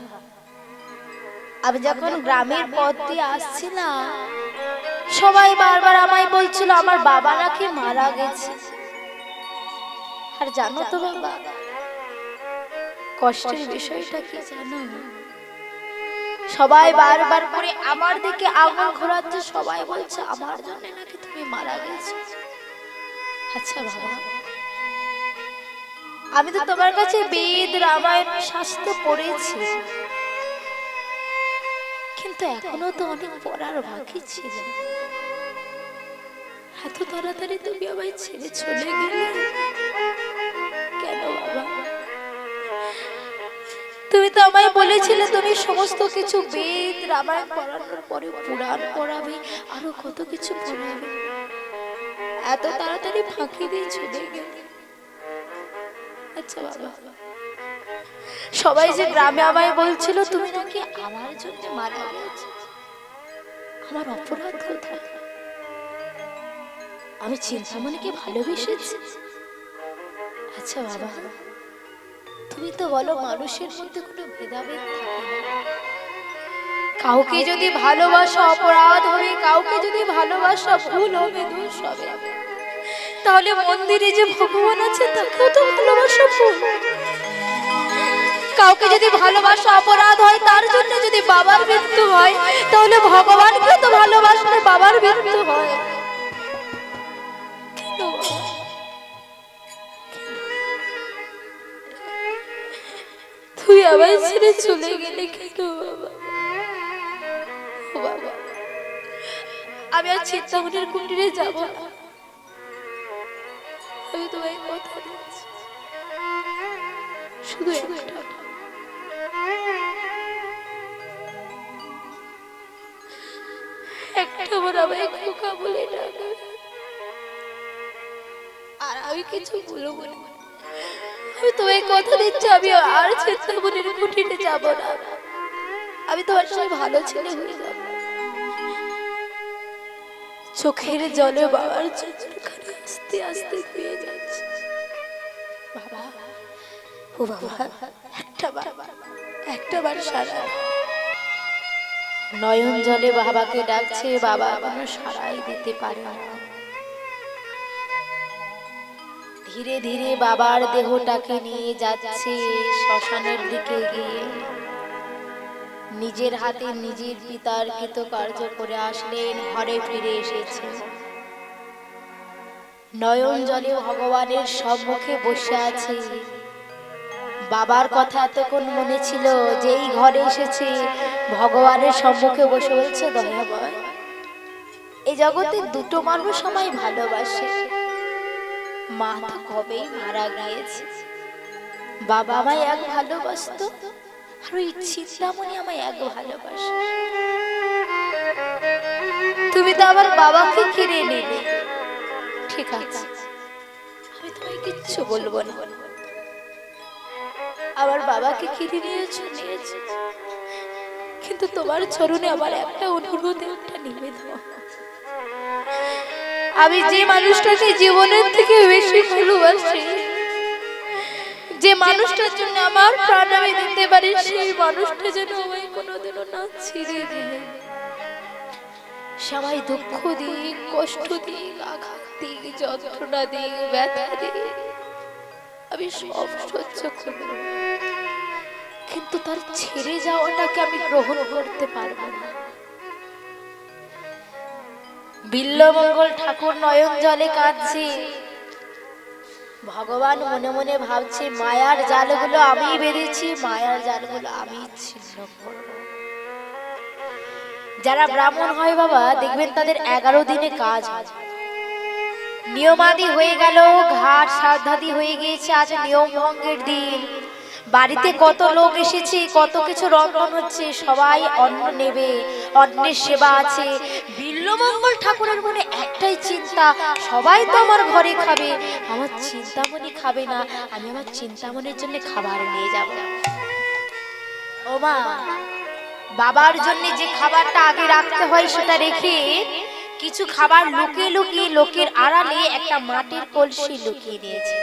আমি যখন গ্রামের পথ দিয়ে আসছিলাম, সবাই বারবার আমায় বলছিল আমার বাবা নাকি মারা গেছে। আর জানো তো বাবা, কষ্টের বিষয়টা কি জানো? সবাই বারবার করে আমার দিকে আঙুল ঘোরাচ্ছে, সবাই বলছে আমার জন্য নাকি তুমি মারা গেছো। আচ্ছা বাবা, আমি তো তোমার কাছে বেদ রামায়ণ শাস্ত্র পড়েছি, কিন্তু এখনো তো অনেক পড়ার বাকি ছিল। এত তাড়াতাড়ি তুমি আমায় ছেড়ে চলে গেলে কেন বাবা? তুমি তো আমায় বলেছিলে তুমি সমস্ত কিছু বেদ রামায়ণ পড়ানোর পরে পুরাণ পড়াবে, আরো কত কিছু পড়াবে। এত তাড়াতাড়ি ফাঁকি দিয়ে চলে গেলে। আচ্ছা বাবা, সবাই যে গ্রামে আমায় বলছিল তুমি নাকি আমার জন্য মারা গেছো, আমার অপরাধ কোথায়? আমি চিন্তামণিকে ভালোবেসেছি। আচ্ছা বাবা, তুমি তো বলো মানুষের মধ্যে কোনো ভেদাভেদ থাকে না। কাউকে যদি ভালোবাসা অপরাধ হবে, কাউকে যদি ভালোবাসা ভুল হবে, দোষ হবে, তাহলে মন্দিরে যে ভগবান আছে তাকেও তো ভালোবাসা ভুল। কাউকে যদি ভালোবাসা অপরাধ হয়, তার জন্য যদি বাবার মৃত্যু হয়, তাহলে ভগবানকে তো ভালোবাসলে বাবার মৃত্যু হয়। তুই আবার ছেড়ে চলে গেলে কেন বাবা? ও বাবা, আমি আর চিন্তামণির কুটিরে যাব না। আমি তোমায় কথা দিচ্ছি, শুধু একটা বার আমায় খোকা বলে ডাকবে, আর আমি কিছু বলবো না। আমি তোমায় কথা দিচ্ছি, আমি আর চিন্তামণির কুটিরে যাব না। আমি তোমার সাথে ভালো ছেলে হয়ে যাব। চোখের জলে বাবার চোখখানি আস্তে আস্তে ধুয়ে যাচ্ছে। বাবা, ও বাবা, একটা বার সারা। নয়ন জলে বাবাকে ডাকছে, বাবা কোনো সাড়াই দিতে পারে না। ধীরে ধীরে বাবার দেহটাকে নিয়ে যাচ্ছে শ্মশানের দিকে গিয়ে। নিজের হাতে নিজের পিতার কৃতকার্য করে আসলেন, ঘরে ফিরে এসেছে। নয়ন জলে ভগবানের সম্মুখে বসে আছে। বাবার কথা এতক্ষণ মনে ছিল, যেই ঘরে এসেছে ভগবানের সম্মুখে বসে বলছে, দয়াময়, এই জগতে দুটো মানুষ আমায় ভালোবাসে। মা তো কবেই মারা গিয়েছে, বাবা আমায় এক ভালোবাসতো, আর ওই চিন্তামণি আমায় এক ভালোবাসে। তুমি তো আমার বাবাকে কিনে নিলে, ঠিক আছে, আমি তোমায় কিচ্ছু বলবো না। আমার বাবাকে কিনে নিয়েছো, কিন্তু তোমার চরণে আমার একটা অনুরোধ, একটা নিবেদন। আমি যে মানুষটাকে জীবনের থেকে বেশি ভালোবাসি, যে মানুষটার জন্য আমার প্রাণ আমি দিতে পারি, সেই মানুষটা যেন আমায় কোনোদিনও না ছেড়ে দেয়। সবাই দুঃখ দিক, কষ্ট দিক, আঘাত দিক, যন্ত্রণা দিক, ব্যথা দিক, আমি সব সহ্য করব, কিন্তু তার ছেড়ে যাওয়াটাকে আমি গ্রহণ করতে পারবো না। বিল্লমঙ্গল ঠাকুর নয়ন জলে কাঁদছে। ভগবান মনে মনে ভাবছে, মায়ার জালগুলো আমি বেঁধেছি, মায়ার জালগুলো আমি ছিন্ন করব। যারা ব্রাহ্মণ হয় বাবা, দেখবেন তাদের 11 দিনে কাজ হয়। নিয়মাদি হয়ে গেল, ঘাট সারধাদি হয়ে গিয়েছে, আজ নিয়ম ভঙ্গের দিন। বাড়িতে কত লোক এসেছে, কত কিছু রন্ধন হচ্ছে, সবাই অন্ন নেবে, অন্নের সেবা আছে। বিল্লমঙ্গল ঠাকুরের মনে একটাই চিন্তা, সবাই তো আমার ঘরে খাবে, আমার চিন্তামণি খাবে না, আমি আমার চিন্তামণির জন্য খাবার নিয়ে যাব। ও মা, বাবার জন্য যে খাবারটা আগে রাখতে হয় সেটা রেখে কিছু খাবার লুকিয়ে লুকিয়ে লোকের আড়ালে একটা মাটির কলসি লুকিয়ে দিয়েছে।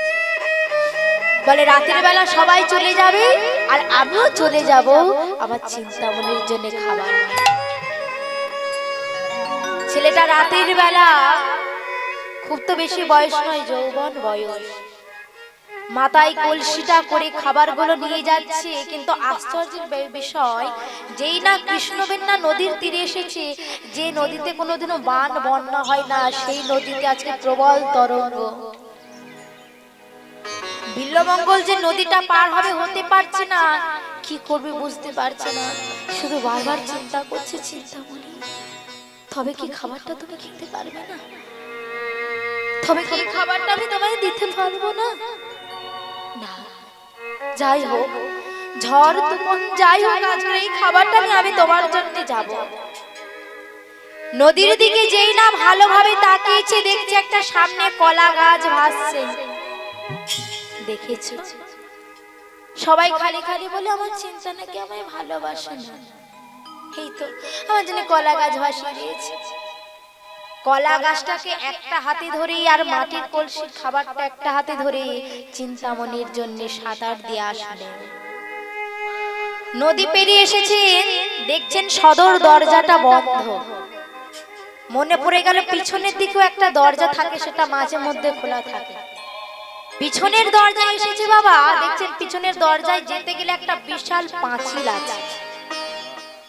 বলে রাতের বেলা সবাই চলে যাবে, আর আমিও চলে যাব আমার চিন্তামণির জন্য খাবার। ছেলেটা রাতের বেলা, খুব তো বেশি বয়স নয়, যৌবন বয়স, মাথায় কলসিটা করে খাবারগুলো নিয়ে যাচ্ছে, কিন্তু আশ্চর্যের বিষয়, যেই না কৃষ্ণবেন্না নদীর তীরে এসেছে, যে নদীতে কোনোদিনও বান বন্যা হয় না, সেই নদীতে আজকে প্রবল তরঙ্গ। বিল্বমঙ্গল যে নদীটা পার হবে হতে পারছে না, কি করবে বুঝতে পারছে না, শুধু বারবার চিন্তা করছে, চিন্তামণি তবে কি খাবারটা তুমি খেতে পারবে না? তবে কি খাবারটা আমি তোমায় দিতে পারবো না? না, যাই হোক, ঝড় তুফান যাই হোক, আজকে এই খাবারটা নিয়ে আমি তোমার জন্য যাব। নদীর দিকে যেই না ভালোভাবে তাকিয়েছে, দেখছে একটা সামনে কলা গাছ ভাসছে। দেখেছো, সবাই খালি খালি বলে আমার চিন্তা নাকি আমায় ভালোবাসে না। এই তো আমার জন্য কলা গাছ ভাসিয়ে দিয়েছে। কলা গাছটাকে একটা হাতে ধরে আর মাটির কলসির খাবারটা একটা হাতে ধরে চিন্তামণির জন্য সাঁতার দিয়ে আসলেন। নদী পেরিয়ে এসেছেন, দেখছেন সদর দরজাটা বন্ধ। মনে পড়ে গেল পিছনের দিকেও একটা দরজা থাকে, সেটা মাঝে মধ্যে খোলা থাকে। পিছনের দরজায় এসেছে বাবা, দেখছেন পিছনের দরজায় যেতে গেলে একটা বিশাল পাঁচিল আছে।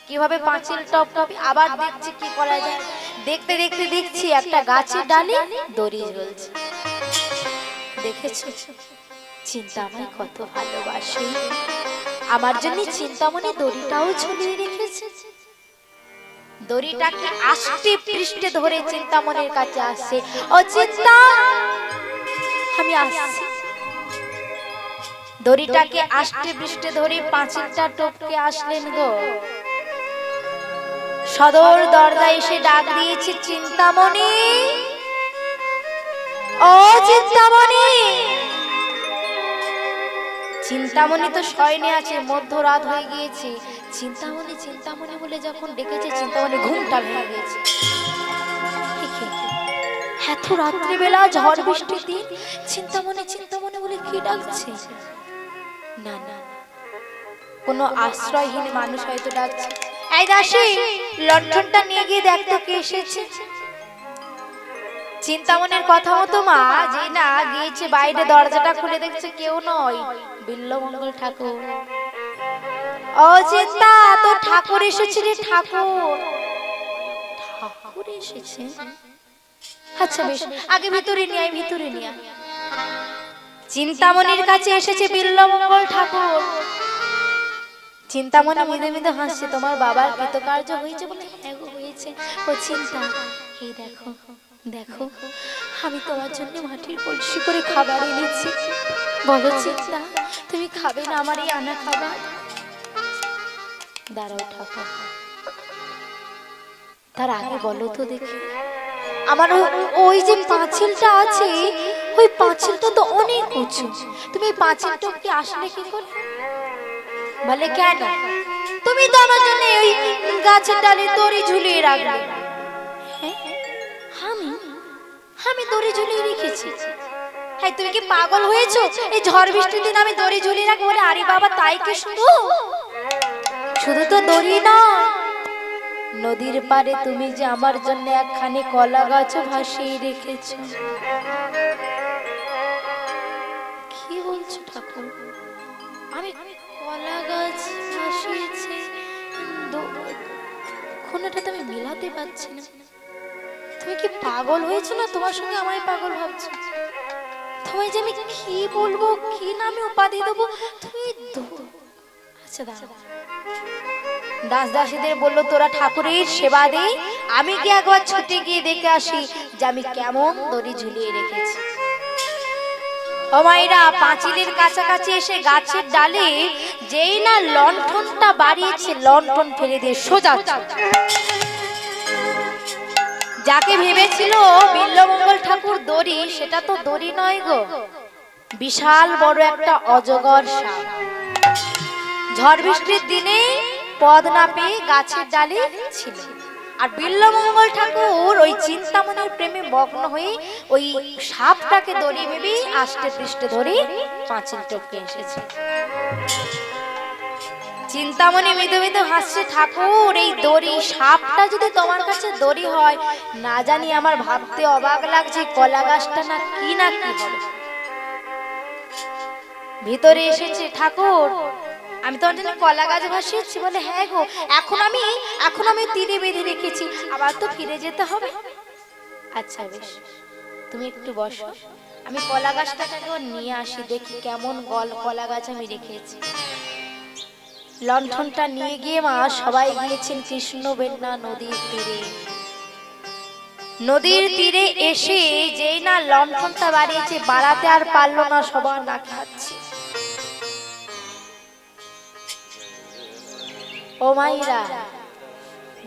কিভাবে পাঁচিল টপকাবে, আবার দেখছি কি করা যায়। দেখতে দেখতে দেখছি একটা গাছের ডালে দড়ি ঝুলছে। দেখেছো, চিন্তা আমায় কত ভালোবাসে, আমার জন্য চিন্তামণি দড়িটাও ঝুলিয়ে রেখেছে। দড়িটাকে আষ্টে পৃষ্ঠে ধরে চিন্তামণির কাছে আসছে। ও চিন্তা, আমি আসছি। দড়িটাকে আষ্টে পৃষ্ঠে ধরে পাঁচিলটা টপকে আসলেন গো। সদর দরজায় এসে ডাক দিয়েছে, চিন্তামণি, ও চিন্তামণি। চিন্তামণি তো শয়নে আছে, মধ্যরাত হয়ে গিয়েছে। চিন্তামণি চিন্তামণি বলে যখন ডেকেছে, চিন্তামণি ঘুমটা ভেঙে গেছে। এত রাত্রিবেলা ঝড় বৃষ্টির দিন চিন্তামণি চিন্তামণি বলে কি ডাকছে? না না, কোনো আশ্রয়হীন মানুষ হয়তো ডাকছে। এই দাসী, লণ্ঠনটা নিয়ে গিয়ে দেখ তো কে এসেছে। চিন্তামণির কথা মতো মা যে না গিয়েছে, বাইরে দরজাটা খুলে দেখছে কেউ নয়, বিল্বমঙ্গল ঠাকুর। ও চিন্তা, তো ঠাকুর এসেছে রে ঠাকুর। ঠাকুর এসেছে? আচ্ছা বেশ, আগে ভিতরে নিয়ে আয়, ভিতরে নিয়ে আয়। চিন্তামণির কাছে এসেছে বিল্বমঙ্গল ঠাকুর। চিন্তামণি মেদে মেদে হাসছে। তোমার বাবার কৃতকার্য হয়েছে বলে? হ্যাঁ গো হয়েছে। ও চিন্তা, এই দেখো দেখো, আমি তোমার জন্য মাটির কলসি করে খাবার এনেছি। বলো চিন্তা, তুমি খাবে না আমার এই আনা খাবার? দাঁড়াও ঠাকুর, তার আগে বলো তো দেখি, আমার ওই যে পাঁচিলটা আছে, ওই পাঁচিলটা তো অনেক উঁচু, তুমি এই পাঁচিলটা কি আসলে কি করে? বলে কেন? তুমি তো আমার জন্য ওই গাছের ডালে দড়ি ঝুলিয়ে রাখলে। আমি দড়ি ঝুলিয়ে রেখেছি? হ্যাঁ, তুমি কি পাগল হয়েছো? এই ঝড় বৃষ্টির দিন আমি দড়ি ঝুলিয়ে রাখবো? বলে আরে বাবা, তাই কি? শুধু শুধু তো দড়ি না, নদীর পারে তুমি যে আমার জন্য একখানি কলা গাছ ভাসিয়ে রেখেছো। কি বলছো ঠাকুর? আমি কলা গাছ ভাসিয়েছি? কোনটা তুমি মিলাতে পারছি না। তুমি কি পাগল হয়েছো না? তোমার সঙ্গে আমায় পাগল ভাবছো? তোমায় যে আমি কি বলবো, কি নামে উপাধি দেবো? তুমি আচ্ছা দাঁড়া, দাস দাসীদের বললো তোরা ঠাকুরের সেবা দে, আমি কি একবার ছুটে গিয়ে দেখে আসি যে আমি কেমন দড়ি ঝুলিয়ে রেখেছি। ও মায়েরা, পাঁচিলের কাছাকাছি এসে গাছের ডালে যেই না লণ্ঠনটা বাড়িয়েছে, লণ্ঠন ফেলে দিয়ে সোজা যাকে ভেবেছিল বিল্বমঙ্গল ঠাকুর দড়ি, সেটা তো দড়ি নয় গো, বিশাল বড় একটা অজগর সাপ। ঝড় বৃষ্টির দিনে পদ না পেয়ে গাছের ডালে ছিল, আর বিল্বমঙ্গল ঠাকুর ওই চিন্তামণির প্রেমে মগ্ন হয়ে ওই সাপটাকে দড়ি ভেবে আষ্টে পৃষ্ঠে ধরে পাঁচিল টপকে এসেছে। চিন্তামণি মৃদু মৃদু হাসছে, ঠাকুর এই দড়ি, সাপটা যদি তোমার কাছে দড়ি হয়, না জানি আমার ভাবতে অবাক লাগছে কলা গাছটা না কি হবে। ভিতরে এসেছে, ঠাকুর আমি তোমার জন্য কলা গাছ ভাসিয়েছি। বলে হ্যাঁ গো, এখন আমি তীরে বেঁধে রেখেছি, আবার তো ফিরে যেতে হবে। আচ্ছা বেশ, তুমি একটু বসো, আমি কলা গাছটাকে নিয়ে আসি, দেখি কেমন কলা গাছ আমি রেখেছি। লণ্ঠনটা নিয়ে গিয়ে মা সবাই গিয়েছেন কৃষ্ণ বেন্না নদীর তীরে। নদীর তীরে এসে যেই না লণ্ঠনটা বাড়িয়েছে, বাড়াতে আর পারলো না, সবার না খাচ্ছে। ও মাইরা,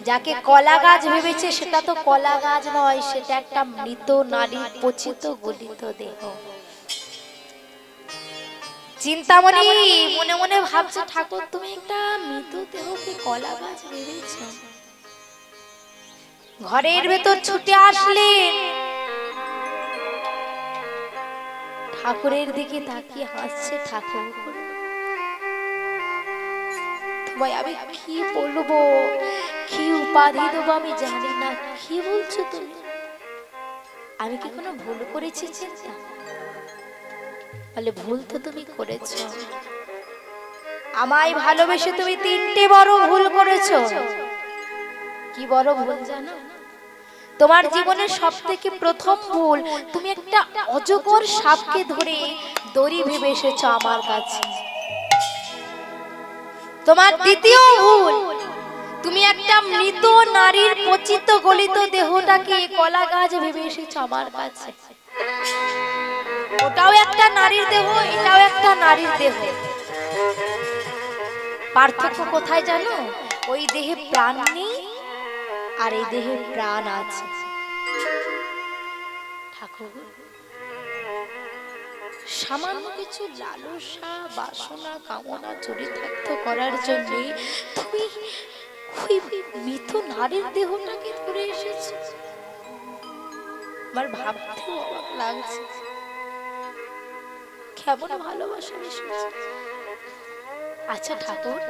যাকে কলা গাছ ভেবেছে সেটা তো কলা গাছ নয়, সেটা একটা মৃত নারীর পচিত গলিত দেহ। চিন্তামণি মনে মনে ভাবছে, ঠাকুর তুমি একটা মৃত দেহকে কলা গাছ ভেবেছ। ঘরের ভেতর ছুটে আসলেন, ঠাকুরের দিকে তাকিয়ে হাসছে। ঠাকুর তোমায় আমি কি বলবো, কি উপাধি দেবো আমি জানি না, কি বলছো তুমি? আমি কি কোনো ভুল করেছি চিন্তা? বলে ভুল তো তুমি করেছো, আমায় ভালোবেসে তুমি তিনটে বড় ভুল করেছো। কি বড় ভুল জানো? তোমার জীবনের সবথেকে প্রথম ভুল, তুমি একটা অজগর সাপকে ধরে দড়ি ভেবে এসেছো আমার কাছে। তোমার দ্বিতীয় ভুল, তুমি একটা মৃত নারীর পচিত গলিত দেহটাকে কলা গাছ ভেবে এসেছো আমার কাছে। ওটাও একটা নারীর দেহ, এটাও একটা নারীর দেহ। পার্থক্য কোথায় জানো? ওই দেহে প্রাণ নেই আর এই দেহে প্রাণ আছে। ঠাকুর সামান্য কিছু লালসা বাসনা কামনা চরিতার্থ করার জন্য তুমি ওই মৃত নারীর দেহটাকে ধরে এসেছো। আমার ভাবতেও অবাক লাগছে, কেমন ভালোবাসা এসেছে। আচ্ছা ঠাকুর,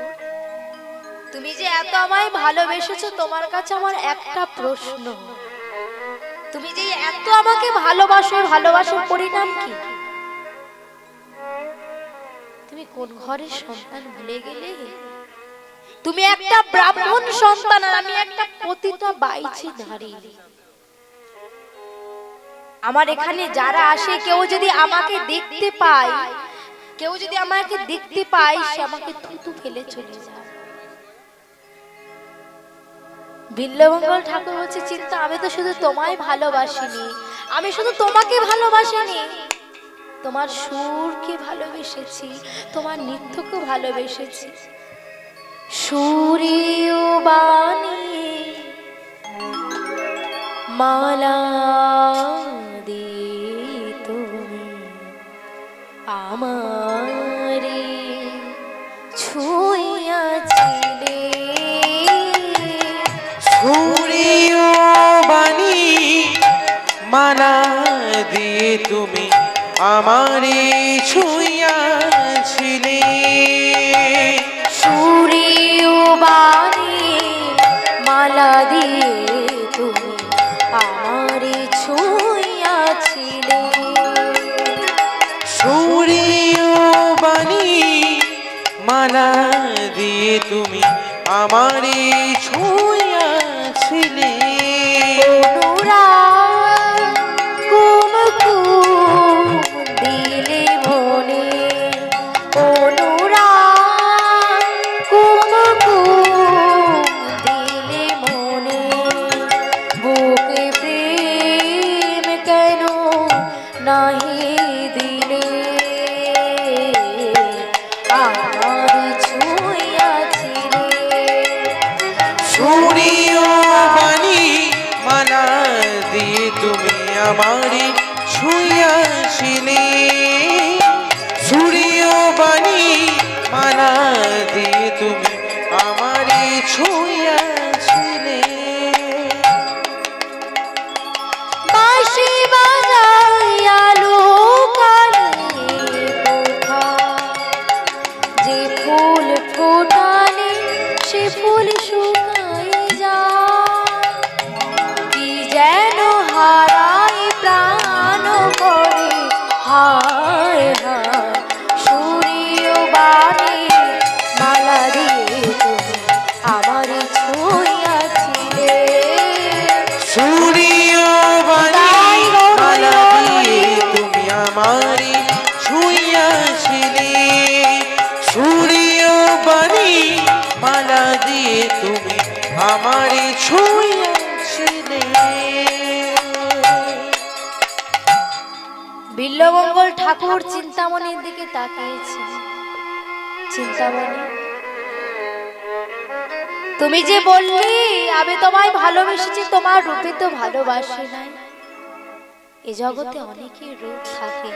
তুমি যে এত আমায় ভালোবেসেছো, তোমার কাছে আমার একটা প্রশ্ন, তুমি যে এত আমাকে ভালোবাসো, ভালোবাসার পরিণাম কি? তুমি কোন ঘরের সন্তান ভুলে গেলে? তুমি একটা ব্রাহ্মণ সন্তান আর আমি একটা পতিতা বাইচি নারী। আমার এখানে যারা আসে, কেউ যদি আমাকে দেখতে পায়, সে আমাকে থুতু ফেলে চলে যায়। বিল্লমঙ্গল ঠাকুর বলছে, চিন্তা আমি তো শুধু তোমায় ভালোবাসিনি, আমি শুধু তোমাকে ভালোবাসিনি, তোমার সুরকে ভালোবেসেছি, তোমার নৃত্যকে ভালোবেসেছি। সুরীয় বাণী মালা দিয়ে তুমি আমারে ছুঁয়াছিলে। সুরীয় বাণী মালা দিয়ে তুমি আমারে ছুঁয়াছিলে। সুরীয় বাণী মালা দিয়ে তুমি আমারে ছুঁয়াছিলে। সুরীয় বাণী মালা দিয়ে তুমি আমারে ছুঁয়াছিলে। অনুরাগ কুমকুম দিলে মনে, অনুরাগ কুমকুম দিলে মনে, বুকে প্রেম কেন নাহি দিলে, আমার ছুঁয়াছিলে। সুরীয় বাণী মালা দিয়ে তুমি আমারে ছুঁয়াছিলে। সুরীয় বাণী মালা দিয়ে তুমি আমারে ছুঁয়াছিলে। বাঁশি বাজাইয়া লোকালে কোথা, যে ফুল ফোটালে সে ফুল শুকায় যায়, কি যেন হারাই প্রাণ করে হায় হায়। আমারই ছুঁয়েছিলে। বিল্বমঙ্গল ঠাকুর চিন্তামণির দিকে তাকিয়েছে। চিন্তামণি, তুমি যে বললি আমি তোমায় ভালোবেসেছি, তোমার রূপে তো ভালোবাসি নাই। এ জগতে অনেকের রূপ থাকে,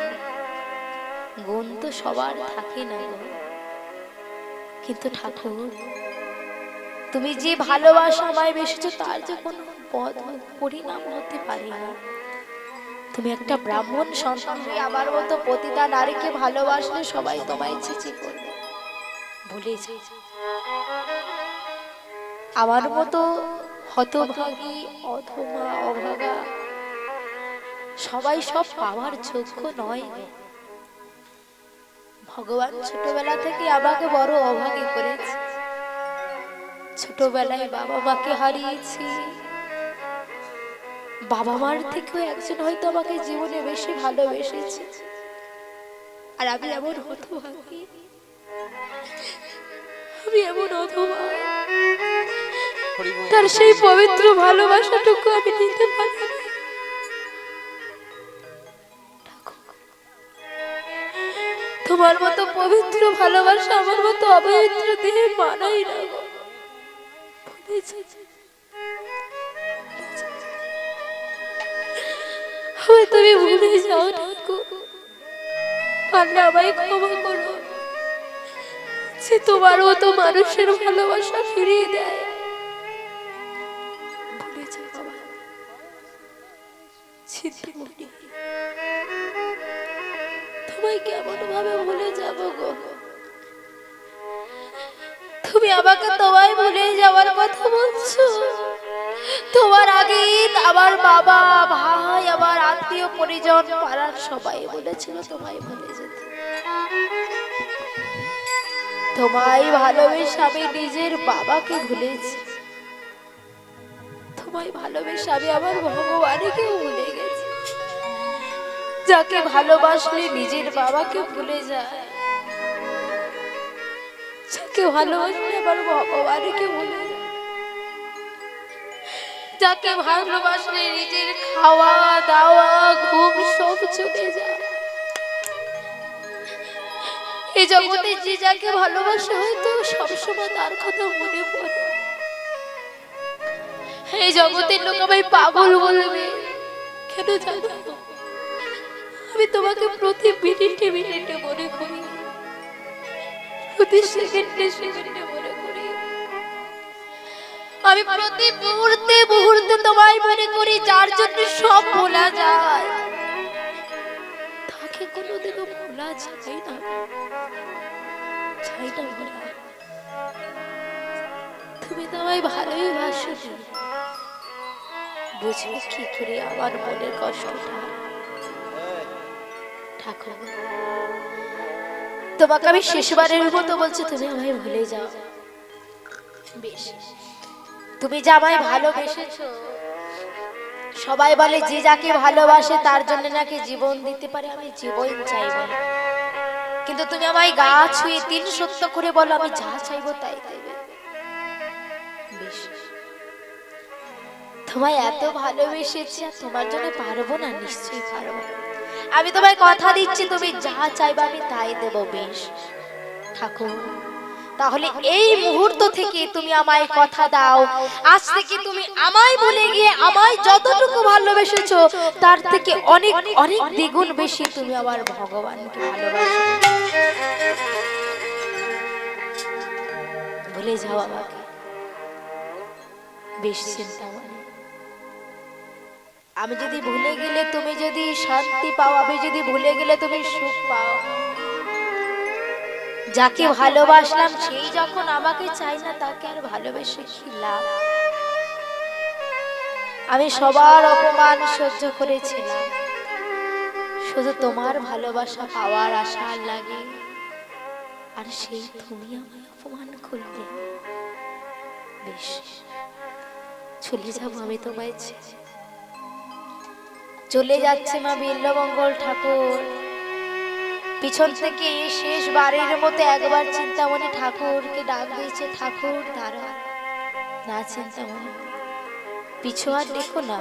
গুণ তো সবার থাকে না গো। কিন্তু ঠাকুর, তুমি যে ভালোবাসা আমায় বেসেছো তার যে কোনো পদ পরিণাম হতে পারে না। তুমি একটা ব্রাহ্মণ সন্তান হয়ে আমার মতো পতিতা নারীকে ভালোবাসলে সবাই তোমায় ছিছি করবে, ভুলে যাও। আমার মতো হতভাগী অধমা অভাগা সবাই সব পাওয়ার যোগ্য নয়। ভগবান ছোটবেলা থেকে আমাকে বড় অভাগী করেছে। ছোটবেলায় বাবা মাকে হারিয়েছি। বাবা মার থেকেও একজন হয়তো আমাকে জীবনে বেশি ভালোবেসেছে, আর আমি এমন হতভাগী, আমি এমন অধমা, তার সেই পবিত্র ভালোবাসাটুকু আমি নিতে পারি না। তোমার মতো পবিত্র ভালোবাসা আমার মতো অপবিত্র দেহে মানাই না গো। তুমি ভুলে যাও ঠাকুর, পারলে আমায় ক্ষমা করো, যে তোমার মতো মানুষের ভালোবাসা ফিরিয়ে দেয়। ভুলে যাও বাবা। চিন্তামণি, তোমায় কেমন ভাবে ভুলে যাব গো? তুমি আমাকে তোমায় ভুলে যাওয়ার কথা বলছো। তোমার আগে আমার বাবা ভাই আমার আত্মীয় পরিজন পাড়ার সবাই বলেছিল তোমায় ভুলে যেতে। তোমায় ভালোবেসে আমি নিজের বাবাকে ভুলেছি। তোমায় ভালোবেসে আমি আমার ভগবানকেও ভুলে গেছি। যাকে ভালোবাসলে নিজের বাবাকে ভুলে যায়, যাকে ভালোবাসলে আমার ভগবানকে ভুলে যায়, যাকে ভালোবাসলে নিজের খাওয়া দাওয়া ঘুম সব চলে যায়। এই জগতে যে যাকে ভালোবাসে হয়তো সবসময় তার কথা মনে পড়ে। এই জগতের লোক আমায় পাগল বলবে কেন জানো? আমি তোমাকে প্রতি মিনিটে মিনিটে মনে করি, প্রতি সেকেন্ডে সেকেন্ডে মনে করি। আমি প্রতি মুহূর্তে মুহূর্তে তোমায় মনে করি। যার জন্য সব ভোলা যায় তাকে কোনোদিনও ভোলা যায় না, চাই না ভোলা। তুমি তোমায় ভালোই বাসো, বুঝবে কি করে আমার মনের কষ্টটা? ঠাকুর, তোমাকে আমি শেষবারের মতো বলছি, তুমি আমায় ভুলে যাও। বেশ, তুমি যা আমায় ভালোবেসেছো, সবাই বলে যে যাকে ভালোবাসে তার জন্য নাকি জীবন দিতে পারে। আমি জীবন চাইব, কিন্তু তুমি আমায় গা ছুঁয়ে তিন সত্য করে বলো আমি যা চাইবো তাই দেবে। বেশ, তোমায় এত ভালোবেসেছি, আর তোমার জন্য পারবো না? নিশ্চয়ই পারবো। আমি তোমায় কথা দিচ্ছি, তুমি যা চাইবে আমি তাই দেব। বেশ ঠাকুর, তাহলে এই মুহূর্ত থেকে তুমি আমায় কথা দাও, আজ থেকে তুমি আমায় ভুলে গিয়ে আমায় যতটুকু ভালোবেসেছো তার থেকে অনেক অনেক দ্বিগুণ বেশি তুমি আমার ভগবানকে ভালোবাসো। ভুলে যাও আমাকে। বেশ চিন্তামণি, আমি যদি ভুলে গেলে তুমি যদি শান্তি পাও, আমি যদি ভুলে গেলে তুমি সুখ পাও। যাকে ভালোবাসলাম সেই যখন আমাকে চাই না, তাকে আর ভালোবেসে কি লাভ? আমি সবার অপমান সহ্য করেছিলাম, শুধু তোমার ভালোবাসা পাওয়ার আশা লাগে, আর সেই তুমি আমায় অপমান করলে। বেশ, চলে যাব আমি তোমায় ছেড়ে। চলে যাচ্ছে মা বিল্বমঙ্গল ঠাকুর। পিছন থেকে শেষবারের মতো একবার চিন্তামণি ঠাকুরকে ডাক দিয়েছে, ঠাকুর দাঁড়া। না চিন্তামণি, পিছু আর দেখো না।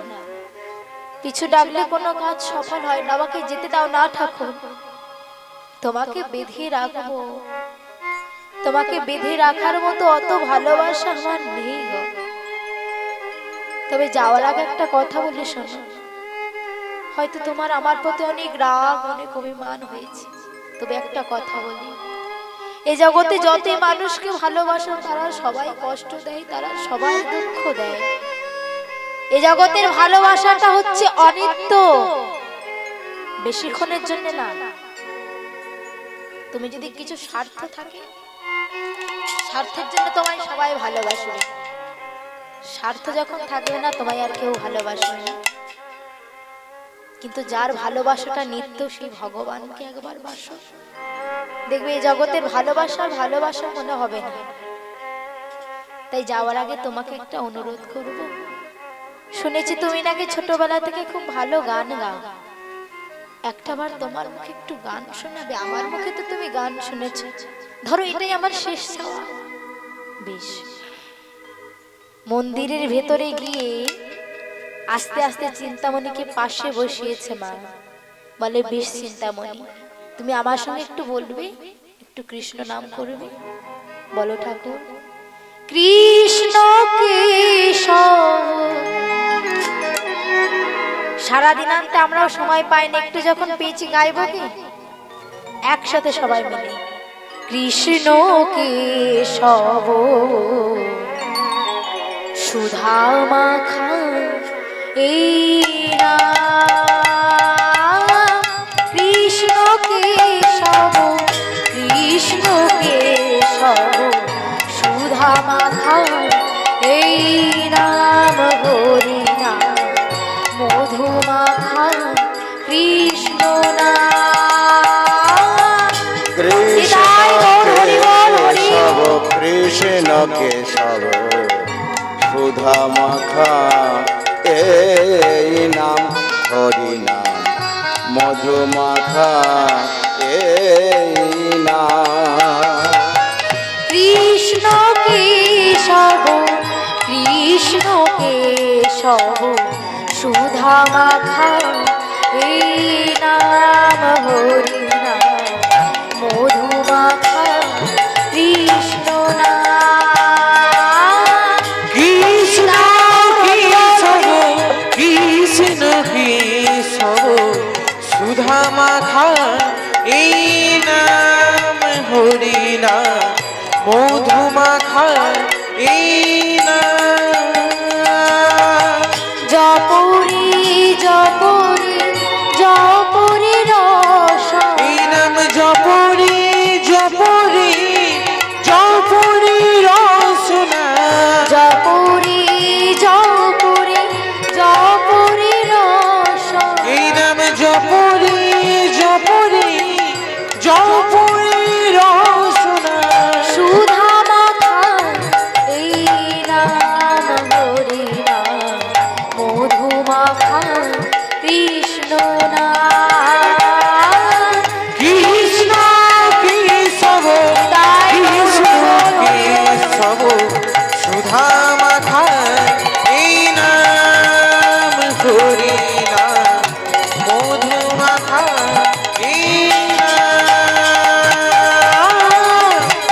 পিছু ডাকলে কোনো কাজ সফল হয় না। আমাকে যেতে দাও না ঠাকুর, তোমাকে বেঁধে রাখবো। তোমাকে বেঁধে রাখার মতো অত ভালোবাসা আমার নেই গো। তবে যাওয়ার আগে একটা কথা বলে শোনো। হয়তো তোমার আমার প্রতি অনেক রাগ, অনেক অভিমান হয়েছে, তবে একটা কথা বলি, এই জগতে যতই মানুষকে ভালোবাসো তারা সবাই কষ্ট দেয়, তারা সবাই দুঃখ দেয়। এই জগতের ভালোবাসাটা হচ্ছে অনিত্য, বেশিক্ষণের জন্য না। তুমি যদি কিছু স্বার্থ থাকে, স্বার্থের জন্য তোমায় সবাই ভালোবাসবে। স্বার্থ যখন থাকবে না, তোমায় আর কেউ ভালোবাসবে না। কিন্তু যার ভালোবাসাটা নিত্য, সেই ভগবানকে একবার বাসো, দেখবে এই জগতের ভালোবাসা মনে হবে না। তাই যাওয়ার আগে তোমাকে একটা অনুরোধ করব। শুনেছি তুমি নাকি ছোটবেলা থেকে খুব ভালো গান গাও। একটাবার তোমার মুখে একটু গান শোনাবে? আমার মুখে তো তুমি গান শুনেছো, ধরো এটাই আমার শেষ চাওয়া। বেশ, মন্দিরের ভেতরে গিয়ে আস্তে আস্তে চিন্তামণিকে পাশে বসিয়েছে মা। বলে, বেশ চিন্তামণি, তুমি আমার সঙ্গে একটু বলবে, একটু কৃষ্ণ নাম করবে। বলো ঠাকুর। কৃষ্ণ কেশব। সারাদিন আনতে আমরাও সময় পাই না, একটু যখন পেয়েছি গাইব কি একসাথে সবাই মিলে। কৃষ্ণ কেশব সুধা মাখা এই নাম। কৃষ্ণ কেশব, কৃষ্ণ কেশব সুধা মাখা এই নাম। হরি নাম মধু মাখা কৃষ্ণ নাম। কৃষ্ণ কেশব, কৃষ্ণ কেশব সুধা মাখা এই নাম। হরি নাম মধু মাখা এই নাম। কৃষ্ণ কেশব, কৃষ্ণ কেশব সুধা মাখা এই নাম। হরি নাম মধু মাখা কৃষ্ণ নাম। কৃষ্ণ কেশব, কৃষ্ণ কেশব সুধা মাখা এই নাম। হরি নাম মধু মাখা এই নাম। জপুরি জপুরি জপুরি রস। এই নাম জপরি জপরি জপরি রসনা। জপুরি জপুরি জপুরি রস। এই নাম জপরি জপরি জপরি রসনা। সুধা মাখা এই নাম। হরি নাম মধু মাখা কৃষ্ণ নাম। কৃষ্ণ কেশব, কৃষ্ণ কেশব সুধা মাখা এই নাম। হরি নাম মধু মাখা এই নাম।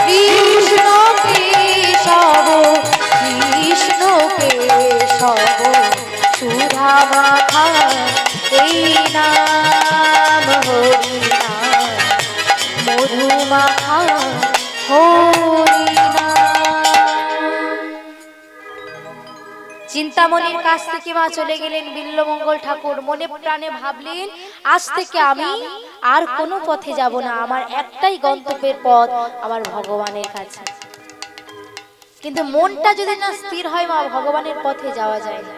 কৃষ্ণ কেশব, কৃষ্ণ কেশব সুধা মাখা এই নাম। হরি নাম মধু মাখা হরি নাম। চিন্তামণির কাছ থেকে মা চলে গেলেন বিল্বমঙ্গল ঠাকুর। মনে প্রাণে ভাবলেন, আজ থেকে আমি আর কোনো পথে যাব না, আমার একটাই গন্তব্যের পথ, আমার ভগবানের কাছে। কিন্তু মনটা যদি না স্থির হয় মা, ভগবানের পথে যাওয়া যায় না।